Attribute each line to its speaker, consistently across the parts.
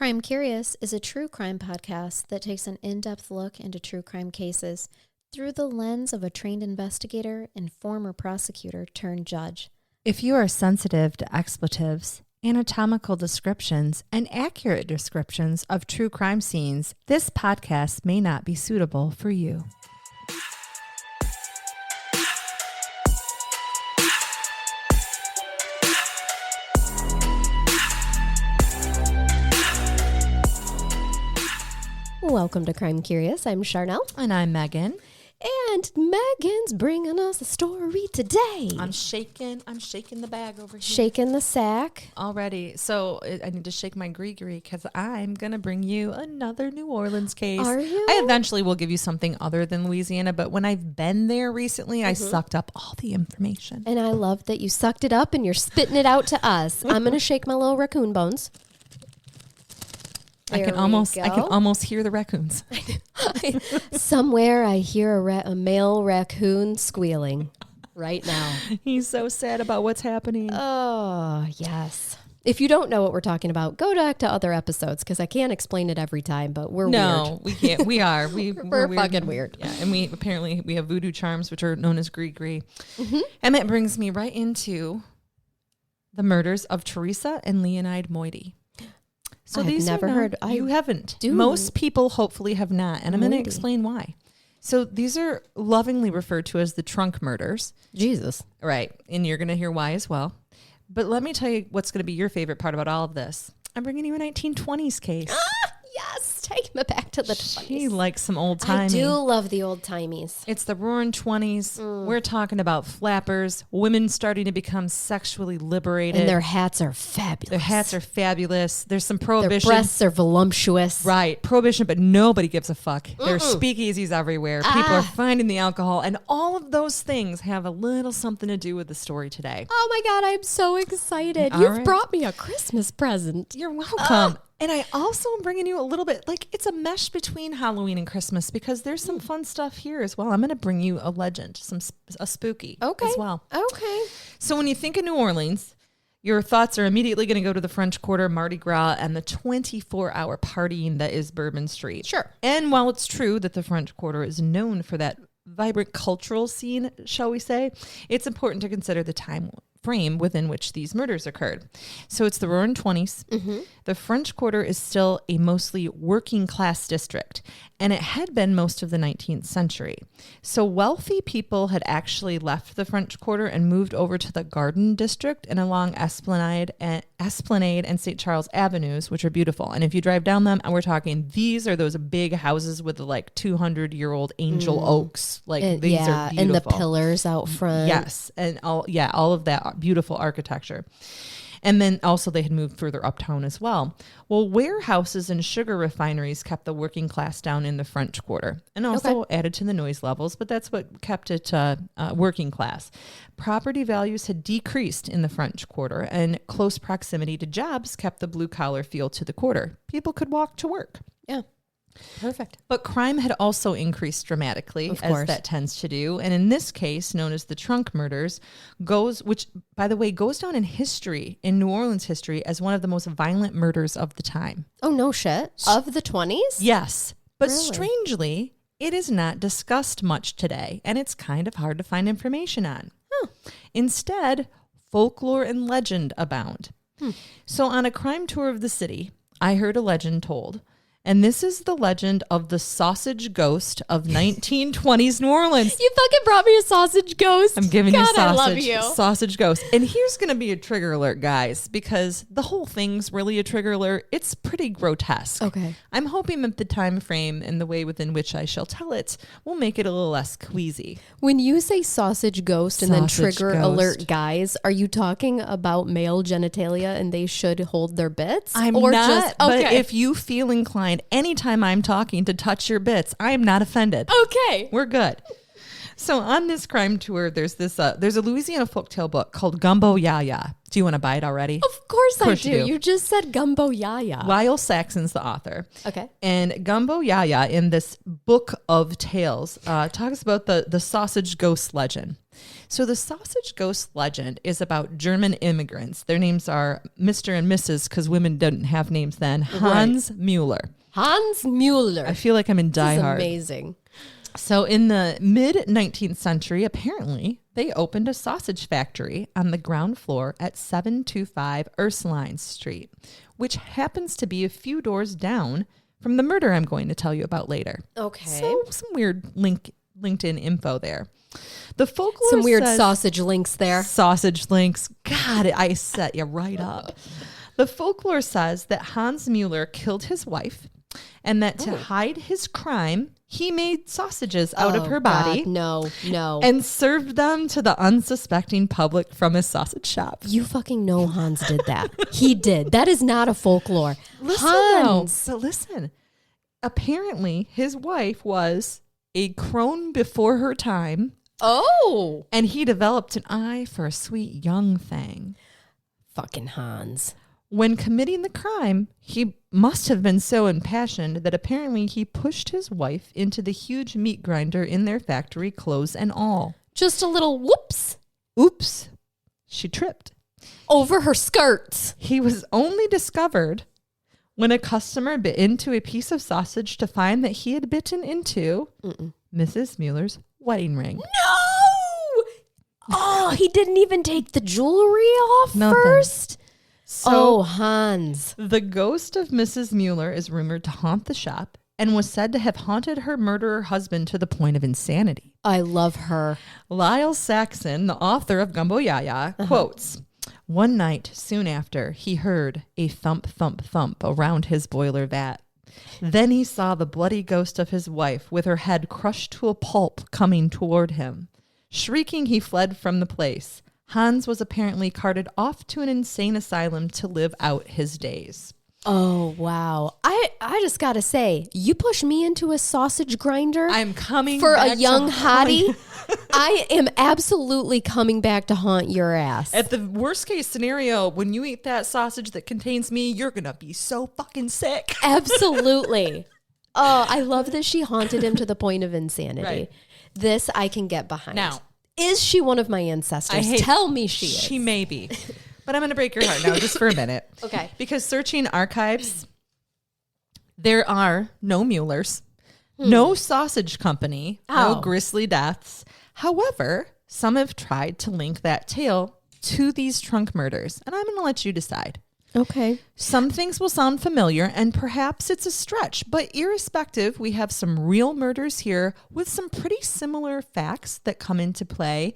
Speaker 1: Crime Curious is a true crime podcast that takes an in-depth look into true crime cases through the lens of a trained investigator and former prosecutor turned judge.
Speaker 2: If you are sensitive to expletives, anatomical descriptions, and accurate descriptions of true crime scenes, this podcast may not be suitable for you.
Speaker 1: Welcome to Crime Curious. I'm Charnell.
Speaker 2: And I'm Megan.
Speaker 1: And Megan's bringing us a story today.
Speaker 2: I'm shaking the bag over here.
Speaker 1: Shaking the sack.
Speaker 2: Already. So I need to shake my gree-gree because I'm going to bring you another New Orleans case.
Speaker 1: Are you?
Speaker 2: I eventually will give you something other than Louisiana, but when I've been there recently, I sucked up all the information.
Speaker 1: And I love that you sucked it up and you're spitting it out to us. I'm going to shake my little raccoon bones.
Speaker 2: I can almost hear the raccoons.
Speaker 1: Somewhere I hear a male raccoon squealing right now.
Speaker 2: He's so sad about what's happening.
Speaker 1: Oh, yes. If you don't know what we're talking about, go back to other episodes because I can't explain it every time, but we're weird.
Speaker 2: No, we can't. We are.
Speaker 1: We're weird. Fucking weird.
Speaker 2: Yeah, and we have voodoo charms, which are known as gree-gree. Mm-hmm. And that brings me right into the murders of Theresa and Leonide Moity. So
Speaker 1: I've never heard.
Speaker 2: You haven't. Most people hopefully have not. And I'm going to explain why. So these are lovingly referred to as the trunk murders.
Speaker 1: Jesus.
Speaker 2: Right. And you're going to hear why as well. But let me tell you what's going to be your favorite part about all of this. I'm bringing you a 1920s case.
Speaker 1: Yes. Take me back to the 20s.
Speaker 2: She likes some old timey.
Speaker 1: I do love the old timies.
Speaker 2: It's the roaring 20s. We're talking about flappers, women starting to become sexually liberated.
Speaker 1: And their hats are fabulous.
Speaker 2: There's some prohibition.
Speaker 1: Their breasts are voluptuous.
Speaker 2: Right. Prohibition, but nobody gives a fuck. There's speakeasies everywhere. People are finding the alcohol. And all of those things have a little something to do with the story today.
Speaker 1: Oh my God, I'm so excited. You've brought me a Christmas present.
Speaker 2: You're welcome. And I also am bringing you a little bit, like it's a mesh between Halloween and Christmas because there's some fun stuff here as well. I'm going to bring you a legend, a spooky as well.
Speaker 1: Okay.
Speaker 2: So when you think of New Orleans, your thoughts are immediately going to go to the French Quarter, Mardi Gras, and the 24-hour partying that is Bourbon Street.
Speaker 1: Sure.
Speaker 2: And while it's true that the French Quarter is known for that vibrant cultural scene, shall we say, it's important to consider the time frame within which these murders occurred. So it's the roaring 20s. Mm-hmm. The French Quarter is still a mostly working class district, and it had been most of the 19th century. So wealthy people had actually left the French Quarter and moved over to the Garden District and along Esplanade and St. Charles Avenues, which are beautiful. And if you drive down them, and we're talking, these are those big houses with the like 200-year-old angel oaks. Like these are beautiful.
Speaker 1: And the pillars out front.
Speaker 2: Yes, and all of that beautiful architecture. And then also they had moved further uptown as well. Well, warehouses and sugar refineries kept the working class down in the French Quarter and also added to the noise levels, but that's what kept it working class. Property values had decreased in the French Quarter, and close proximity to jobs kept the blue-collar feel to the quarter. People could walk to work.
Speaker 1: Yeah. Perfect.
Speaker 2: But crime had also increased dramatically, as that tends to do. And in this case, known as the trunk murders, which, by the way, goes down in history, in New Orleans history, as one of the most violent murders of the time.
Speaker 1: Oh, no shit. Of the 20s?
Speaker 2: Yes. But
Speaker 1: really?
Speaker 2: Strangely, it is not discussed much today, and it's kind of hard to find information on.
Speaker 1: Huh.
Speaker 2: Instead, folklore and legend abound. So on a crime tour of the city, I heard a legend told. And this is the legend of the sausage ghost of 1920s New Orleans.
Speaker 1: You fucking brought me a sausage ghost.
Speaker 2: I'm giving you
Speaker 1: I love you.
Speaker 2: Sausage ghost. And here's going to be a trigger alert, guys, because the whole thing's really a trigger alert. It's pretty grotesque.
Speaker 1: Okay.
Speaker 2: I'm hoping that the time frame and the way within which I shall tell it will make it a little less queasy.
Speaker 1: When you say sausage ghost and then trigger alert, guys, are you talking about male genitalia and they should hold their bits?
Speaker 2: I'm not, but if you feel inclined anytime I'm talking to touch your bits, I am not offended.
Speaker 1: Okay.
Speaker 2: We're good. So on this crime tour, there's a Louisiana folktale book called Gumbo Yaya. Do you want to buy it already?
Speaker 1: Of course I do. You just said Gumbo Yaya.
Speaker 2: Lyle Saxon's the author.
Speaker 1: Okay.
Speaker 2: And Gumbo Yaya in this book of tales talks about the sausage ghost legend. So the sausage ghost legend is about German immigrants. Their names are Mr. and Mrs. because women didn't have names then. Hans Mueller.
Speaker 3: Hans Mueller.
Speaker 2: I feel like I'm in Die Hard.
Speaker 3: Amazing.
Speaker 2: So in the mid-19th century, apparently, they opened a sausage factory on the ground floor at 725 Ursuline Street, which happens to be a few doors down from the murder I'm going to tell you about later.
Speaker 3: Okay.
Speaker 2: So some weird LinkedIn info there. The folklore
Speaker 3: Some weird
Speaker 2: says,
Speaker 3: sausage links there.
Speaker 2: Sausage links. God, I set you right up. The folklore says that Hans Mueller killed his wife and that to hide his crime, he made sausages out of her body.
Speaker 3: God, no.
Speaker 2: And served them to the unsuspecting public from his sausage shop.
Speaker 3: You fucking know Hans did that. He did. That is not a folklore.
Speaker 2: Listen. Apparently, his wife was a crone before her time.
Speaker 3: Oh.
Speaker 2: And he developed an eye for a sweet young thing.
Speaker 3: Fucking Hans.
Speaker 2: When committing the crime, he must have been so impassioned that apparently he pushed his wife into the huge meat grinder in their factory, clothes and all.
Speaker 3: Just a little whoops.
Speaker 2: Oops. She tripped.
Speaker 3: Over her skirts.
Speaker 2: He was only discovered when a customer bit into a piece of sausage to find that he had bitten into Mrs. Mueller's wedding ring.
Speaker 3: No! Oh, he didn't even take the jewelry off first?
Speaker 2: So,
Speaker 3: Hans.
Speaker 2: The ghost of Mrs. Mueller is rumored to haunt the shop and was said to have haunted her murderer husband to the point of insanity.
Speaker 3: I love her.
Speaker 2: Lyle Saxon, the author of Gumbo Yaya, quotes, "One night soon after, he heard a thump, thump, thump around his boiler vat. Then he saw the bloody ghost of his wife with her head crushed to a pulp coming toward him. Shrieking, he fled from the place. Hans was apparently carted off to an insane asylum to live out his days."
Speaker 3: Oh, wow. I just got to say, you push me into a sausage grinder.
Speaker 2: I'm coming
Speaker 3: for
Speaker 2: back
Speaker 3: a young
Speaker 2: to
Speaker 3: hottie. I am absolutely coming back to haunt your ass.
Speaker 2: At the worst case scenario, when you eat that sausage that contains me, you're going to be so fucking sick.
Speaker 3: Absolutely. Oh, I love that she haunted him to the point of insanity.
Speaker 2: Right.
Speaker 3: This I can get behind.
Speaker 2: Now,
Speaker 3: is she one of my ancestors? Tell me she is.
Speaker 2: She may be. But I'm going to break your heart now just for a minute.
Speaker 3: Okay.
Speaker 2: Because searching archives, there are no Muellers, no sausage company, no grisly deaths. However, some have tried to link that tale to these trunk murders. And I'm going to let you decide.
Speaker 3: Okay.
Speaker 2: Some things will sound familiar and perhaps it's a stretch, but irrespective, we have some real murders here with some pretty similar facts that come into play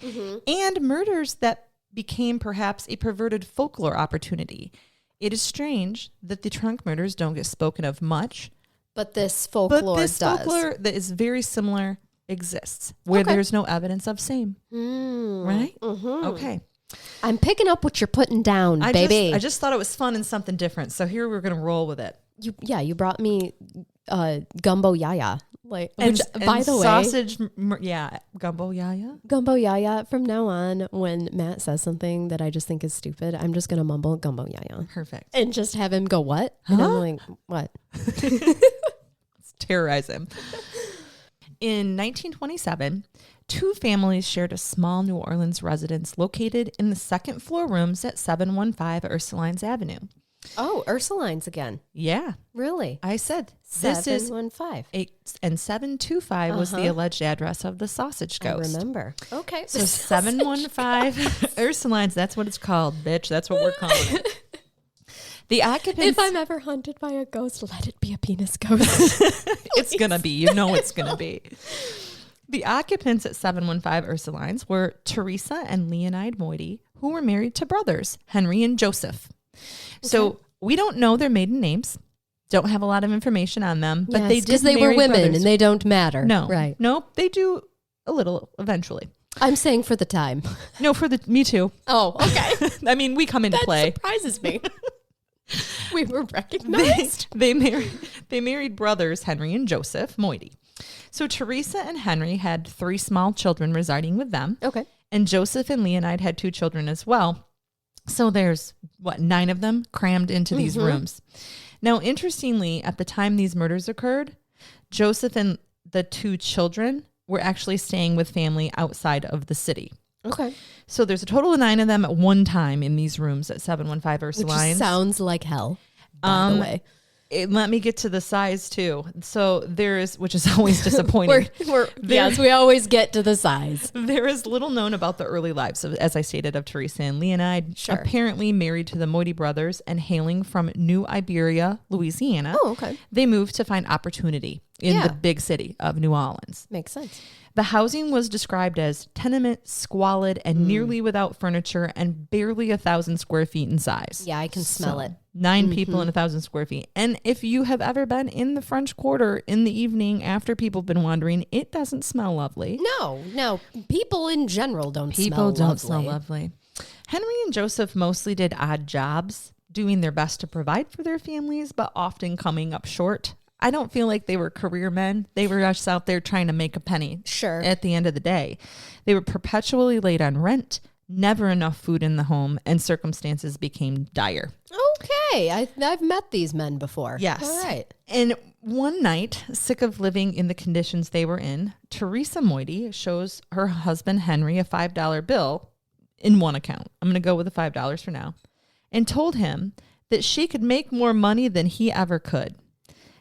Speaker 2: and murders that became perhaps a perverted folklore opportunity. It is strange that the trunk murders don't get spoken of much,
Speaker 3: but this folklore does.
Speaker 2: Folklore that is very similar exists where there's no evidence of same. Right? Okay.
Speaker 3: I'm picking up what you're putting down, baby.
Speaker 2: I just thought it was fun and something different. So here we're going to roll with it.
Speaker 3: You brought me Gumbo Yaya. By the way,
Speaker 2: sausage, Gumbo Yaya.
Speaker 3: Gumbo Yaya. From now on, when Matt says something that I just think is stupid, I'm just going to mumble Gumbo Yaya.
Speaker 2: Perfect.
Speaker 3: And just have him go, what? And I'm like, what?
Speaker 2: Let's terrorize him. In 1927, two families shared a small New Orleans residence located in the second floor rooms at 715 Ursulines Avenue.
Speaker 3: Oh, Ursulines again.
Speaker 2: Yeah.
Speaker 3: Really?
Speaker 2: I said this is
Speaker 3: 715.
Speaker 2: 725 was the alleged address of the sausage ghost.
Speaker 3: I remember. Okay.
Speaker 2: So 715 Ursulines, that's what it's called, bitch. That's what we're calling it. The occupants.
Speaker 3: If I'm ever haunted by a ghost, let it be a penis ghost.
Speaker 2: It's going to be. You know it's going to be. The occupants at 715 Ursulines were Theresa and Leonide Moity, who were married to brothers, Henry and Joseph. So we don't know their maiden names. Don't have a lot of information on them, but they did
Speaker 3: because they were women and they don't matter.
Speaker 2: No,
Speaker 3: right?
Speaker 2: Nope, they do a little eventually.
Speaker 3: I'm saying for the time.
Speaker 2: No, me too.
Speaker 3: Oh, okay.
Speaker 2: I mean, we come into play.
Speaker 3: That surprises me. We were recognized.
Speaker 2: They married brothers Henry and Joseph Moity. So Theresa and Henry had 3 small children residing with them.
Speaker 3: Okay.
Speaker 2: And Joseph and Leonide had 2 children as well. So there's 9 of them crammed into these rooms. Now, interestingly, at the time these murders occurred, Joseph and the 2 children were actually staying with family outside of the city.
Speaker 3: Okay.
Speaker 2: So there's a total of 9 of them at one time in these rooms at 715 Ursulines.
Speaker 3: Which sounds like hell, by the way.
Speaker 2: Let me get to the size too. So there is, which is always disappointing.
Speaker 3: Yes, we always get to the size.
Speaker 2: There is little known about the early lives of, as I stated, of Theresa and Leonide.
Speaker 1: Sure.
Speaker 2: Apparently married to the Moity brothers and hailing from New Iberia, Louisiana.
Speaker 3: Oh, okay.
Speaker 2: They moved to find opportunity in the big city of New Orleans.
Speaker 3: Makes sense.
Speaker 2: The housing was described as tenement, squalid, and nearly without furniture and barely 1,000 square feet in size.
Speaker 3: Yeah, I can smell it.
Speaker 2: 9 people in 1,000 square feet. And if you have ever been in the French Quarter in the evening after people have been wandering, it doesn't smell lovely.
Speaker 3: No. People in general don't
Speaker 2: People
Speaker 3: smell
Speaker 2: don't smell lovely. Henry and Joseph mostly did odd jobs, doing their best to provide for their families, but often coming up short. I don't feel like they were career men. They were just out there trying to make a penny.
Speaker 3: Sure.
Speaker 2: At the end of the day, they were perpetually late on rent, never enough food in the home, and circumstances became dire.
Speaker 3: Okay. I've met these men before.
Speaker 2: Yes.
Speaker 3: All right.
Speaker 2: And one night, sick of living in the conditions they were in, Theresa Moity shows her husband Henry a $5 bill in one account. I'm going to go with the $5 for now. And told him that she could make more money than he ever could.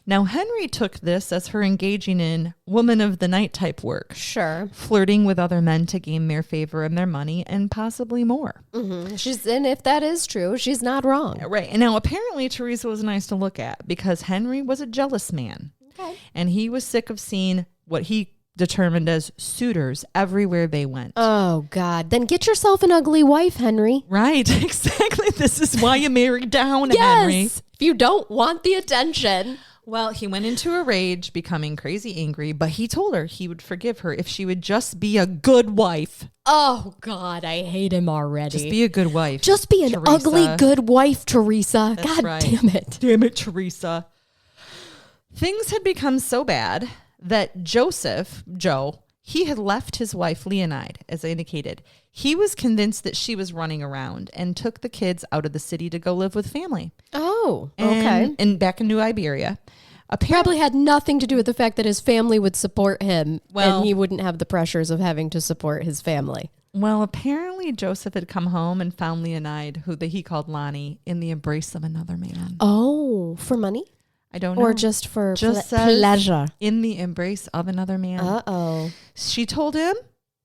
Speaker 2: Now, Henry took this as her engaging in woman of the night type work.
Speaker 3: Sure.
Speaker 2: Flirting with other men to gain their favor and their money and possibly more.
Speaker 3: Mm-hmm. And if that is true, she's not wrong.
Speaker 2: Right. And now, apparently, Theresa was nice to look at because Henry was a jealous man.
Speaker 3: Okay.
Speaker 2: And he was sick of seeing what he determined as suitors everywhere they went.
Speaker 3: Oh, God. Then get yourself an ugly wife, Henry.
Speaker 2: Right. Exactly. This is why you married down,
Speaker 3: Yes.
Speaker 2: Henry.
Speaker 3: If you don't want the attention.
Speaker 2: Well, he went into a rage, becoming crazy angry, but he told her he would forgive her if she would just be a good wife.
Speaker 3: Oh, God, I hate him already.
Speaker 2: Just be a good wife.
Speaker 3: Just be an
Speaker 2: Theresa.
Speaker 3: ugly good wife, Theresa.
Speaker 2: That's
Speaker 3: God
Speaker 2: right.
Speaker 3: damn it.
Speaker 2: Damn it, Theresa. Things had become so bad that Joe, he had left his wife, Leonide, as I indicated. He was convinced that she was running around and took the kids out of the city to go live with family.
Speaker 3: Oh, okay.
Speaker 2: And back in New Iberia.
Speaker 3: Probably had nothing to do with the fact that his family would support him
Speaker 2: Well-
Speaker 3: and he wouldn't have the pressures of having to support his family.
Speaker 2: Well, apparently Joseph had come home and found Leonide, who he called Lonnie, in the embrace of another man.
Speaker 3: Oh, for money?
Speaker 2: I don't know.
Speaker 3: Or just for
Speaker 2: Just says
Speaker 3: pleasure?
Speaker 2: in the embrace of another man.
Speaker 3: Uh-oh.
Speaker 2: She told him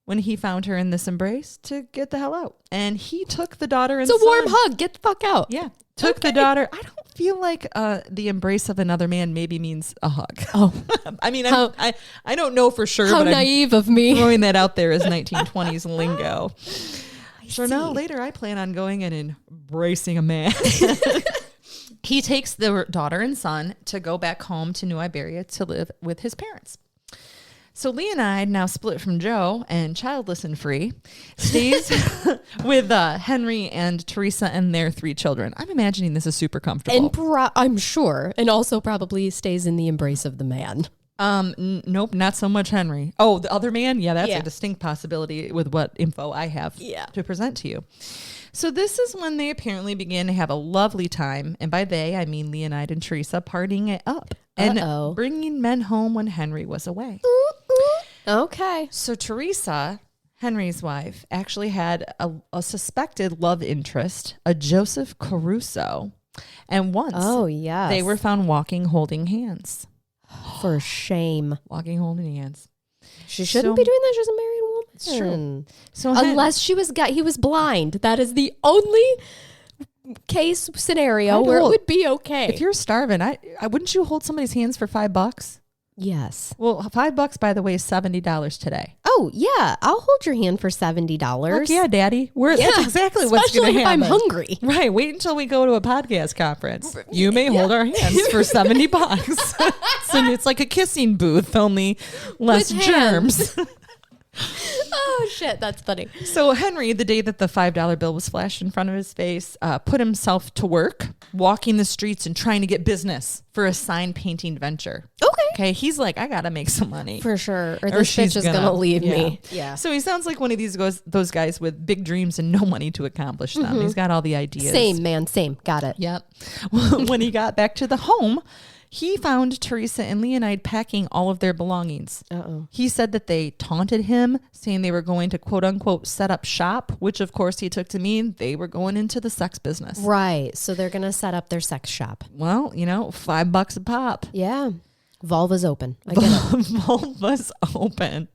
Speaker 2: when he found her in this embrace to get the hell out. And he took the daughter and
Speaker 3: It's a warm
Speaker 2: son.
Speaker 3: hug. Get the fuck out.
Speaker 2: Yeah. Took the daughter. I don't feel like the embrace of another man maybe means a hug.
Speaker 3: Oh.
Speaker 2: I mean, I don't know for sure.
Speaker 3: How
Speaker 2: but
Speaker 3: naive of me.
Speaker 2: I'm throwing that out there as 1920s lingo. So
Speaker 3: see.
Speaker 2: now later I plan on going and embracing a man. He takes the daughter and son to go back home to New Iberia to live with his parents. So Leonide, now split from Joe and childless and free, stays with Henry and Theresa and their 3 children. I'm imagining this is super comfortable.
Speaker 3: And I'm sure. And also probably stays in the embrace of the man.
Speaker 2: Nope, not so much Henry. Oh, the other man? Yeah, that's
Speaker 3: Yeah.
Speaker 2: a distinct possibility with what info I have to present to you. So this is when they apparently began to have a lovely time. And by they, I mean Leonide and Theresa partying it up. And bringing men home when Henry was away.
Speaker 3: Okay.
Speaker 2: So Theresa, Henry's wife, actually had a suspected love interest, a Joseph Caruso. And once they were found walking, holding hands.
Speaker 3: For shame.
Speaker 2: Walking, holding hands.
Speaker 3: She shouldn't be doing that. She's a married woman.
Speaker 2: It's true. So
Speaker 3: unless he was blind. That is the only case scenario where it would be okay.
Speaker 2: If you're starving, I wouldn't you hold somebody's hands for $5?
Speaker 3: Yes.
Speaker 2: Well, $5, by the way, is $70 today.
Speaker 3: Oh, yeah. I'll hold your hand for $70.
Speaker 2: Heck yeah, Daddy. That's exactly what's going to happen.
Speaker 3: Especially if I'm hungry.
Speaker 2: Right. Wait until we go to a podcast conference. You may hold our hands for $70. So it's like a kissing booth, only less
Speaker 3: With
Speaker 2: germs.
Speaker 3: Oh, shit. That's funny.
Speaker 2: So Henry, the day that the $5 bill was flashed in front of his face, put himself to work, walking the streets and trying to get business for a sign painting venture. Okay. He's like, I got to make some money.
Speaker 3: For sure. Or this bitch is going to leave me. Yeah.
Speaker 2: So he sounds like one of those guys with big dreams and no money to accomplish them. He's got all the ideas.
Speaker 3: Same, man. Same. Got it.
Speaker 2: Yep. When he got back to the home, He found Theresa and Leonide packing all of their belongings.
Speaker 3: Uh-oh.
Speaker 2: He said that they taunted him, saying they were going to quote unquote set up shop, which of course he took to mean they were going into the sex business.
Speaker 3: Right. So they're going to set up their sex shop.
Speaker 2: Well, $5 a pop.
Speaker 3: Yeah. Vulva's open. I get it.
Speaker 2: Vulva's open.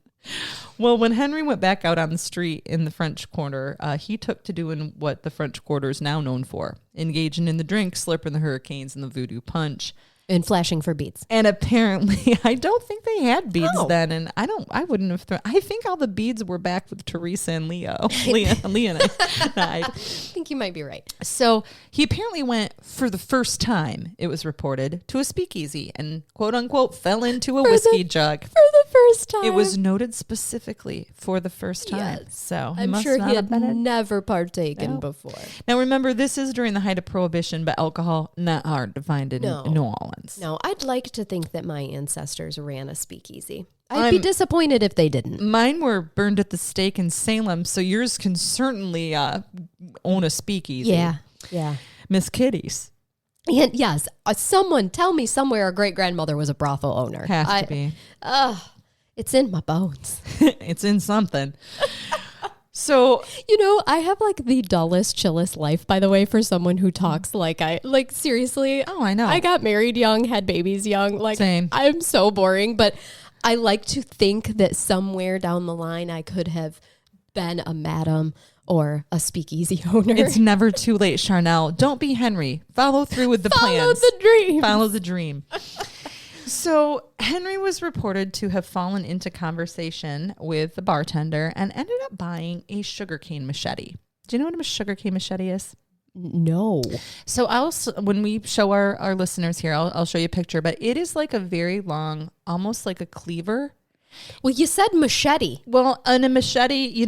Speaker 2: Well, when Henry went back out on the street in the French Quarter, he took to doing what the French Quarter is now known for, engaging in the drink, slurping the hurricanes, and the voodoo punch.
Speaker 3: And flashing for beads.
Speaker 2: And apparently, I don't think they had beads then, and I wouldn't have thrown. I think all the beads were back with Theresa and Leonide.
Speaker 3: I think you might be right.
Speaker 2: So he apparently went for the first time, it was reported, to a speakeasy and quote unquote fell into a whiskey jug.
Speaker 3: For the first time.
Speaker 2: It was noted specifically for the first time.
Speaker 3: Yes.
Speaker 2: So
Speaker 3: I'm sure he had never partaken before.
Speaker 2: Now remember, this is during the height of Prohibition, but alcohol, not hard to find in New Orleans.
Speaker 3: No, I'd like to think that my ancestors ran a speakeasy. I'd be disappointed if they didn't.
Speaker 2: Mine were burned at the stake in Salem, so yours can certainly own a speakeasy.
Speaker 3: Yeah.
Speaker 2: Miss Kitty's.
Speaker 3: And yes, someone tell me somewhere a great-grandmother was a brothel owner.
Speaker 2: Has to be.
Speaker 3: It's in my bones.
Speaker 2: It's in something. So,
Speaker 3: I have like the dullest, chillest life, by the way, for someone who talks like seriously.
Speaker 2: Oh, I know.
Speaker 3: I got married young, had babies young. Like,
Speaker 2: same.
Speaker 3: I'm so boring, but I like to think that somewhere down the line I could have been a madam or a speakeasy owner.
Speaker 2: It's never too late, Charnell. Don't be Henry. Follow through with the plans.
Speaker 3: Follow the dream.
Speaker 2: Follow the dream. So Henry was reported to have fallen into conversation with the bartender and ended up buying a sugarcane machete. Do you know what a sugarcane machete is?
Speaker 3: No.
Speaker 2: So when we show our listeners here, I'll show you a picture, but it is like a very long, almost like a cleaver.
Speaker 3: Well, you said machete.
Speaker 2: Well, on a machete,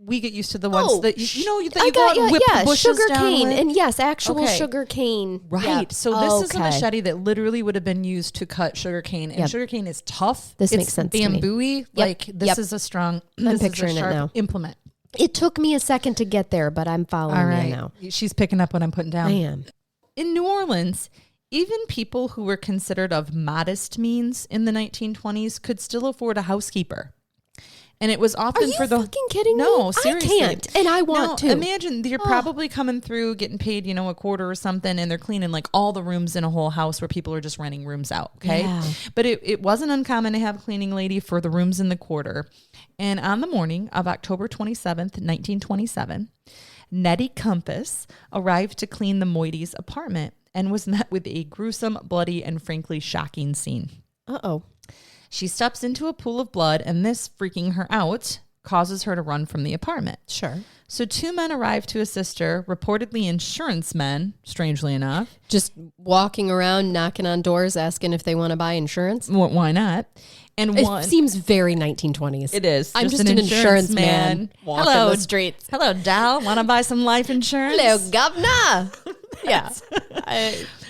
Speaker 2: we get used to the ones that you go out and whip the bushes
Speaker 3: sugar
Speaker 2: down
Speaker 3: cane,
Speaker 2: with.
Speaker 3: and yes, actual sugar cane.
Speaker 2: Right.
Speaker 3: Yep.
Speaker 2: So this is a machete that literally would have been used to cut sugar cane, and sugar cane is tough.
Speaker 3: This makes sense.
Speaker 2: Bamboo-y. Like this is a strong.
Speaker 3: I'm picturing it now.
Speaker 2: Implement.
Speaker 3: It took me a second to get there, but I'm following you now.
Speaker 2: She's picking up what I'm putting down.
Speaker 3: I am.
Speaker 2: In New Orleans, even people who were considered of modest means in the 1920s could still afford a housekeeper. And it was often
Speaker 3: Are you fucking kidding me?
Speaker 2: No, seriously.
Speaker 3: I can't, and I want to.
Speaker 2: Imagine you're probably coming through getting paid, a quarter or something, and they're cleaning like all the rooms in a whole house where people are just renting rooms out, okay?
Speaker 3: Yeah.
Speaker 2: But it wasn't uncommon to have a cleaning lady for the rooms in the quarter. And on the morning of October 27th, 1927, Nettie Compass arrived to clean the Moity's apartment and was met with a gruesome, bloody, and frankly shocking scene.
Speaker 3: Uh-oh.
Speaker 2: She steps into a pool of blood, and this, freaking her out, causes her to run from the apartment.
Speaker 3: Sure.
Speaker 2: So 2 men arrive to assist her, reportedly insurance men, strangely enough.
Speaker 3: Just walking around, knocking on doors, asking if they want to buy insurance?
Speaker 2: Why not? And
Speaker 3: it seems very 1920s.
Speaker 2: It is.
Speaker 3: I'm just an insurance man walking the streets.
Speaker 2: Hello, Dal. Want to buy some life insurance?
Speaker 3: Hello, governor. Yeah.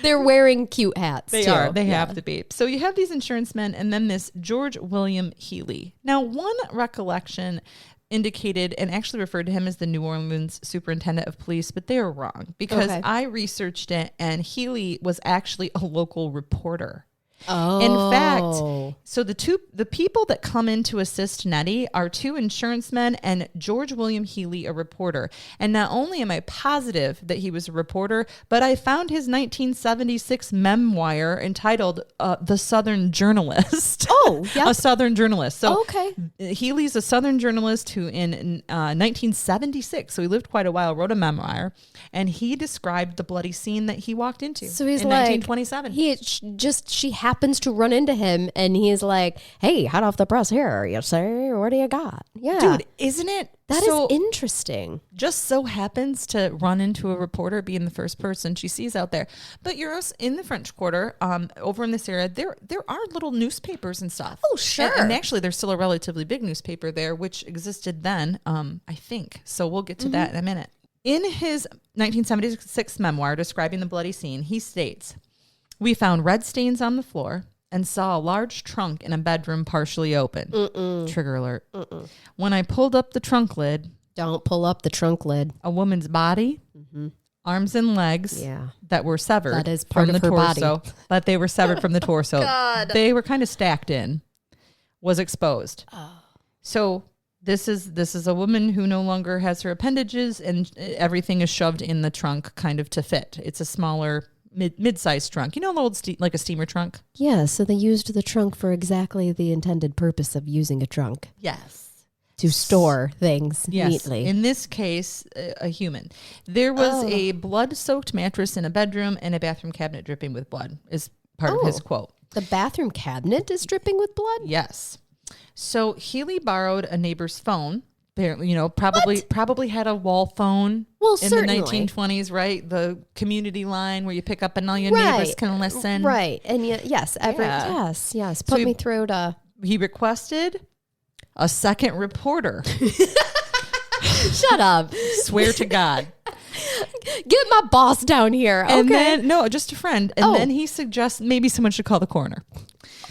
Speaker 3: They're wearing cute hats.
Speaker 2: They
Speaker 3: too.
Speaker 2: are. They have to be. So you have these insurance men and then this George William Healy. Now, one recollection indicated and actually referred to him as the New Orleans superintendent of police, but they are wrong because I researched it and Healy was actually a local reporter.
Speaker 3: Oh.
Speaker 2: In fact, so the people that come in to assist Nettie are 2 insurance men and George William Healy, a reporter. And not only am I positive that he was a reporter, but I found his 1976 memoir entitled The Southern Journalist.
Speaker 3: Oh, yeah.
Speaker 2: A Southern journalist. So
Speaker 3: okay.
Speaker 2: Healy's a Southern journalist who in 1976, so he lived quite a while, wrote a memoir, and he described the bloody scene that he walked into
Speaker 3: so he's
Speaker 2: in
Speaker 3: like,
Speaker 2: 1927.
Speaker 3: She happens to run into him and he's like, hey, hot off the press here, you say, what do you got? Yeah.
Speaker 2: Dude, isn't it?
Speaker 3: That is interesting.
Speaker 2: Just so happens to run into a reporter being the first person she sees out there. But you're also in the French Quarter, over in this area, there are little newspapers and stuff.
Speaker 3: Oh, sure.
Speaker 2: And actually, there's still a relatively big newspaper there, which existed then, I think. So we'll get to that in a minute. In his 1976 memoir describing the bloody scene, he states, "We found red stains on the floor and saw a large trunk in a bedroom partially open." Trigger alert. When I pulled up the trunk lid.
Speaker 3: Don't pull up the trunk lid.
Speaker 2: A woman's body, arms and legs that were severed
Speaker 3: That is part
Speaker 2: from
Speaker 3: of
Speaker 2: the
Speaker 3: her
Speaker 2: torso,
Speaker 3: body.
Speaker 2: but they were severed from the torso.
Speaker 3: God.
Speaker 2: They were kind of stacked in, was exposed.
Speaker 3: Oh.
Speaker 2: So this is a woman who no longer has her appendages, and everything is shoved in the trunk kind of to fit. It's a smaller mid-sized trunk. You know, the old like a steamer trunk?
Speaker 3: Yeah, so they used the trunk for exactly the intended purpose of using a trunk.
Speaker 2: Yes.
Speaker 3: To store things neatly.
Speaker 2: In this case, a human. There was a blood-soaked mattress in a bedroom and a bathroom cabinet dripping with blood, is part of his quote.
Speaker 3: The bathroom cabinet is dripping with blood?
Speaker 2: Yes. So Healy borrowed a neighbor's phone. Apparently, you know, probably had a wall phone in the 1920s, right? The community line where you pick up and all your neighbors can listen.
Speaker 3: Right. And yes. Put me through to...
Speaker 2: He requested a second reporter.
Speaker 3: Shut up.
Speaker 2: Swear to God.
Speaker 3: Get my boss down here. Okay.
Speaker 2: And then, no, just a friend. And then he suggests maybe someone should call the coroner.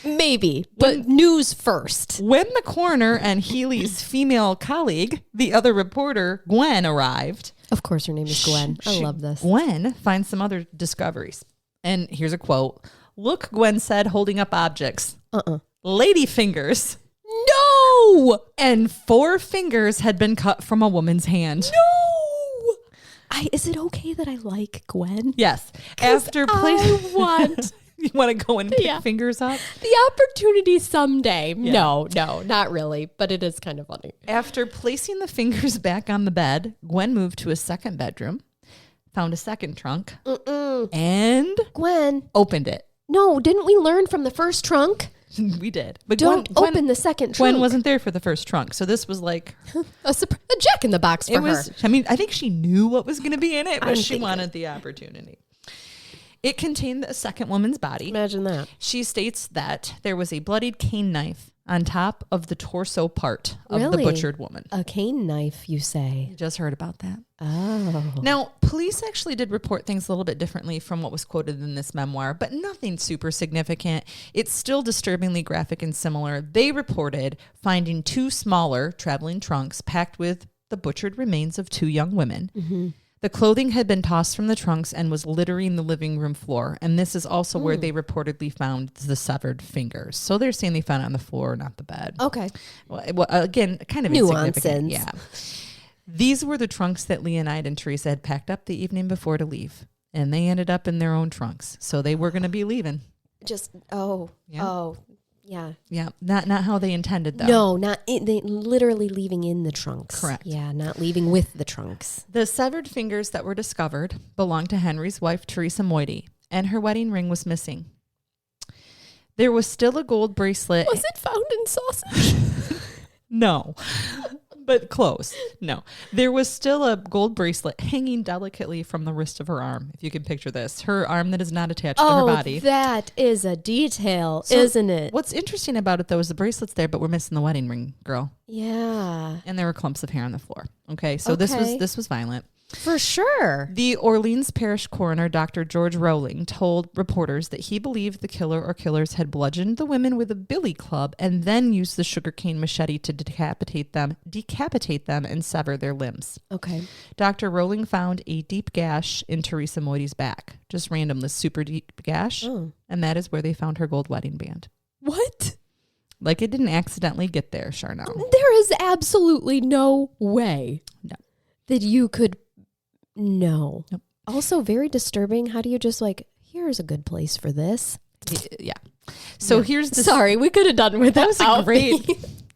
Speaker 3: Maybe, but news first.
Speaker 2: When the coroner and Healy's female colleague, the other reporter, Gwen, arrived.
Speaker 3: Of course, her name is Gwen. I love this.
Speaker 2: Gwen finds some other discoveries. And here's a quote. "Look," Gwen said, holding up objects. Lady fingers.
Speaker 3: No!
Speaker 2: And 4 fingers had been cut from a woman's hand.
Speaker 3: No! Is it okay that I like Gwen?
Speaker 2: Yes. After
Speaker 3: I want...
Speaker 2: You want to go and pick fingers up?
Speaker 3: The opportunity someday. Yeah. No, not really. But it is kind of funny.
Speaker 2: After placing the fingers back on the bed, Gwen moved to a second bedroom, found a second trunk, and
Speaker 3: Gwen
Speaker 2: opened it.
Speaker 3: No, didn't we learn from the first trunk?
Speaker 2: We did. But
Speaker 3: Don't open the second trunk.
Speaker 2: Gwen wasn't there for the first trunk. So this was like
Speaker 3: a jack in the box for her.
Speaker 2: I mean, I think she knew what was going to be in it, but she wanted the opportunity. It contained a second woman's body.
Speaker 3: Imagine that.
Speaker 2: She states that there was a bloodied cane knife on top of the torso part of the butchered woman.
Speaker 3: A cane knife, you say?
Speaker 2: You just heard about that.
Speaker 3: Oh.
Speaker 2: Now, police actually did report things a little bit differently from what was quoted in this memoir, but nothing super significant. It's still disturbingly graphic and similar. They reported finding 2 smaller traveling trunks packed with the butchered remains of 2 young women. Mm-hmm. The clothing had been tossed from the trunks and was littering the living room floor. And this is also where they reportedly found the severed fingers. So they're saying they found it on the floor, not the bed.
Speaker 3: Okay.
Speaker 2: Well, again, kind of
Speaker 3: nuances.
Speaker 2: Insignificant. Yeah. These were the trunks that Leonide and Theresa had packed up the evening before to leave. And they ended up in their own trunks. So they were going to be leaving. Yeah, not how they intended, though.
Speaker 3: No, they literally leaving in the trunks.
Speaker 2: Correct.
Speaker 3: Yeah, not leaving with the trunks.
Speaker 2: The severed fingers that were discovered belonged to Henry's wife, Theresa Moity, and her wedding ring was missing. There was still a gold bracelet.
Speaker 3: Was it found in sausage?
Speaker 2: No. But close. No. There was still a gold bracelet hanging delicately from the wrist of her arm. If you can picture this. Her arm that is not attached to her body.
Speaker 3: Oh, that is a detail, isn't it?
Speaker 2: What's interesting about it, though, is the bracelet's there, but we're missing the wedding ring, girl.
Speaker 3: Yeah.
Speaker 2: And there were clumps of hair on the floor. Okay, so this was violent.
Speaker 3: For sure.
Speaker 2: The Orleans Parish coroner, Dr. George Rowling, told reporters that he believed the killer or killers had bludgeoned the women with a billy club and then used the sugarcane machete to decapitate them and sever their limbs.
Speaker 3: Okay.
Speaker 2: Dr. Rowling found a deep gash in Theresa Moity's back. Just random, this super deep gash.
Speaker 3: Oh.
Speaker 2: And that is where they found her gold wedding band.
Speaker 3: What?
Speaker 2: Like it didn't accidentally get there, Charnell.
Speaker 3: There is absolutely no way that you could... No.
Speaker 2: Nope.
Speaker 3: Also very disturbing. How do you just here's a good place for this?
Speaker 2: Yeah. So here's the...
Speaker 3: Sorry, we could have done with that.
Speaker 2: Was a great...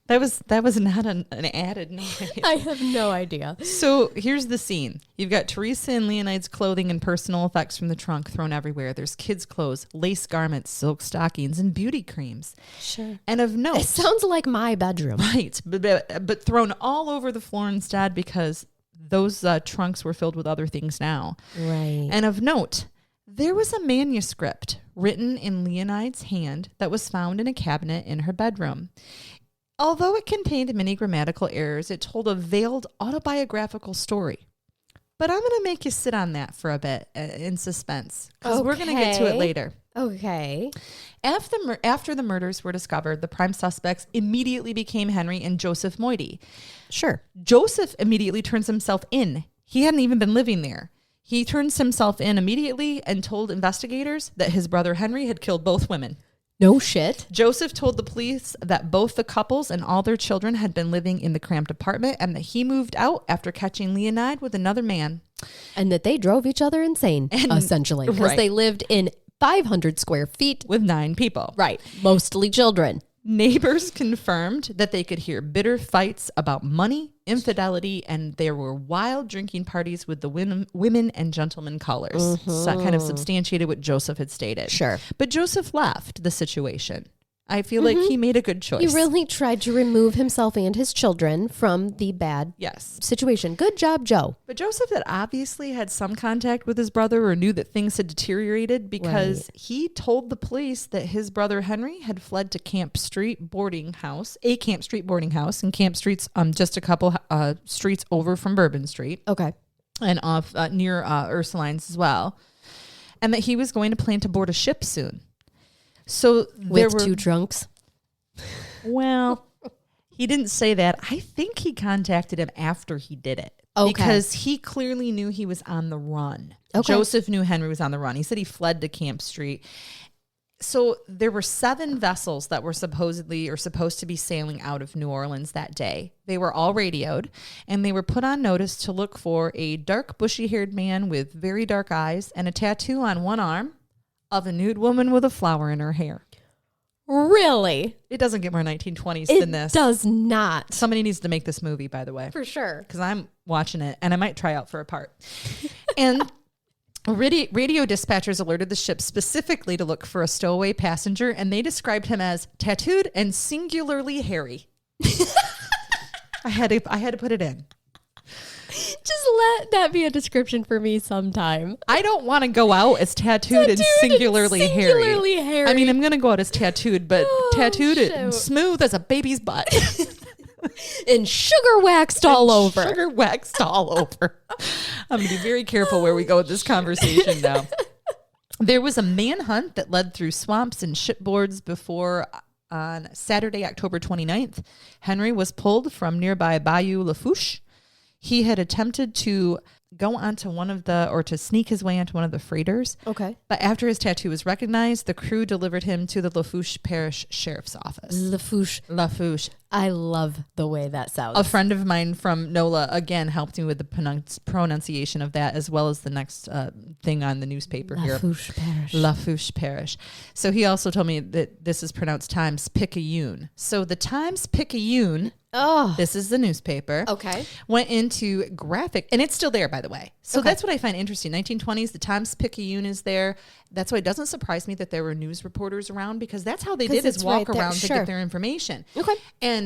Speaker 2: That was not an added noise.
Speaker 3: I have no idea.
Speaker 2: So here's the scene. You've got Theresa and Leonide's clothing and personal effects from the trunk thrown everywhere. There's kids' clothes, lace garments, silk stockings, and beauty creams.
Speaker 3: Sure.
Speaker 2: And of note...
Speaker 3: It sounds like my bedroom.
Speaker 2: Right. But thrown all over the floor instead because... Those trunks were filled with other things now.
Speaker 3: Right.
Speaker 2: And of note, there was a manuscript written in Leonide's hand that was found in a cabinet in her bedroom. Although it contained many grammatical errors, it told a veiled autobiographical story. But I'm going to make you sit on that for a bit in suspense because we're going to get to it later.
Speaker 3: Okay.
Speaker 2: After the murders were discovered, the prime suspects immediately became Henry and Joseph Moity.
Speaker 3: Sure.
Speaker 2: Joseph immediately turns himself in. He hadn't even been living there. He turns himself in immediately and told investigators that his brother Henry had killed both women.
Speaker 3: No shit.
Speaker 2: Joseph told the police that both the couples and all their children had been living in the cramped apartment and that he moved out after catching Leonide with another man.
Speaker 3: And that they drove each other insane, essentially, because
Speaker 2: right.
Speaker 3: they lived in 500 square feet.
Speaker 2: With 9 people.
Speaker 3: Right. Mostly children.
Speaker 2: Neighbors confirmed that they could hear bitter fights about money, infidelity, and there were wild drinking parties with the women and gentlemen callers. So that kind of substantiated what Joseph had stated.
Speaker 3: Sure.
Speaker 2: But Joseph left the situation. I feel like he made a good choice.
Speaker 3: He really tried to remove himself and his children from the bad situation. Good job, Joe.
Speaker 2: But Joseph had obviously had some contact with his brother or knew that things had deteriorated because he told the police that his brother Henry had fled to Camp Street boarding house, and Camp Street's just a couple streets over from Bourbon Street.
Speaker 3: Okay.
Speaker 2: And off near Ursulines as well. And that he was going to plan to board a ship soon. So there
Speaker 3: with
Speaker 2: were
Speaker 3: 2 drunks.
Speaker 2: Well, he didn't say that. I think he contacted him after he did it.
Speaker 3: Okay.
Speaker 2: Because he clearly knew he was on the run.
Speaker 3: Okay.
Speaker 2: Joseph knew Henry was on the run. He said he fled to Camp Street. So there were 7 vessels that were supposed to be sailing out of New Orleans that day. They were all radioed, and they were put on notice to look for a dark, bushy-haired man with very dark eyes and a tattoo on one arm of a nude woman with a flower in her hair.
Speaker 3: Really?
Speaker 2: It doesn't get more 1920s than this.
Speaker 3: It does not.
Speaker 2: Somebody needs to make this movie, by the way.
Speaker 3: For sure.
Speaker 2: Because I'm watching it, and I might try out for a part. And radio dispatchers alerted the ship specifically to look for a stowaway passenger, and they described him as tattooed and singularly hairy. I had to put it in.
Speaker 3: Just let that be a description for me sometime.
Speaker 2: I don't want to go out as tattooed and singularly hairy. I mean, I'm going to go out as tattooed, but tattooed and smooth as a baby's butt.
Speaker 3: And sugar waxed all over.
Speaker 2: Sugar waxed all over. I'm going to be very careful where we go with this conversation now. There was a manhunt that led through swamps and shipboards before on Saturday, October 29th. Henry was pulled from nearby Bayou Lafourche. He had attempted to go onto to sneak his way onto one of the freighters.
Speaker 3: Okay.
Speaker 2: But after his tattoo was recognized, the crew delivered him to the Lafourche Parish Sheriff's Office.
Speaker 3: Lafourche. I love the way that sounds.
Speaker 2: A friend of mine from NOLA, again, helped me with the pronunciation of that, as well as the next thing on the newspaper here. Lafourche Parish. So he also told me that this is pronounced Times-Picayune. So the Times-Picayune, this is the newspaper.
Speaker 3: Okay.
Speaker 2: Went into graphic, and it's still there, by the way. So that's what I find interesting. 1920s, the Times-Picayune is there. That's why it doesn't surprise me that there were news reporters around, because that's how they did is walk around to get their information.
Speaker 3: Okay.
Speaker 2: And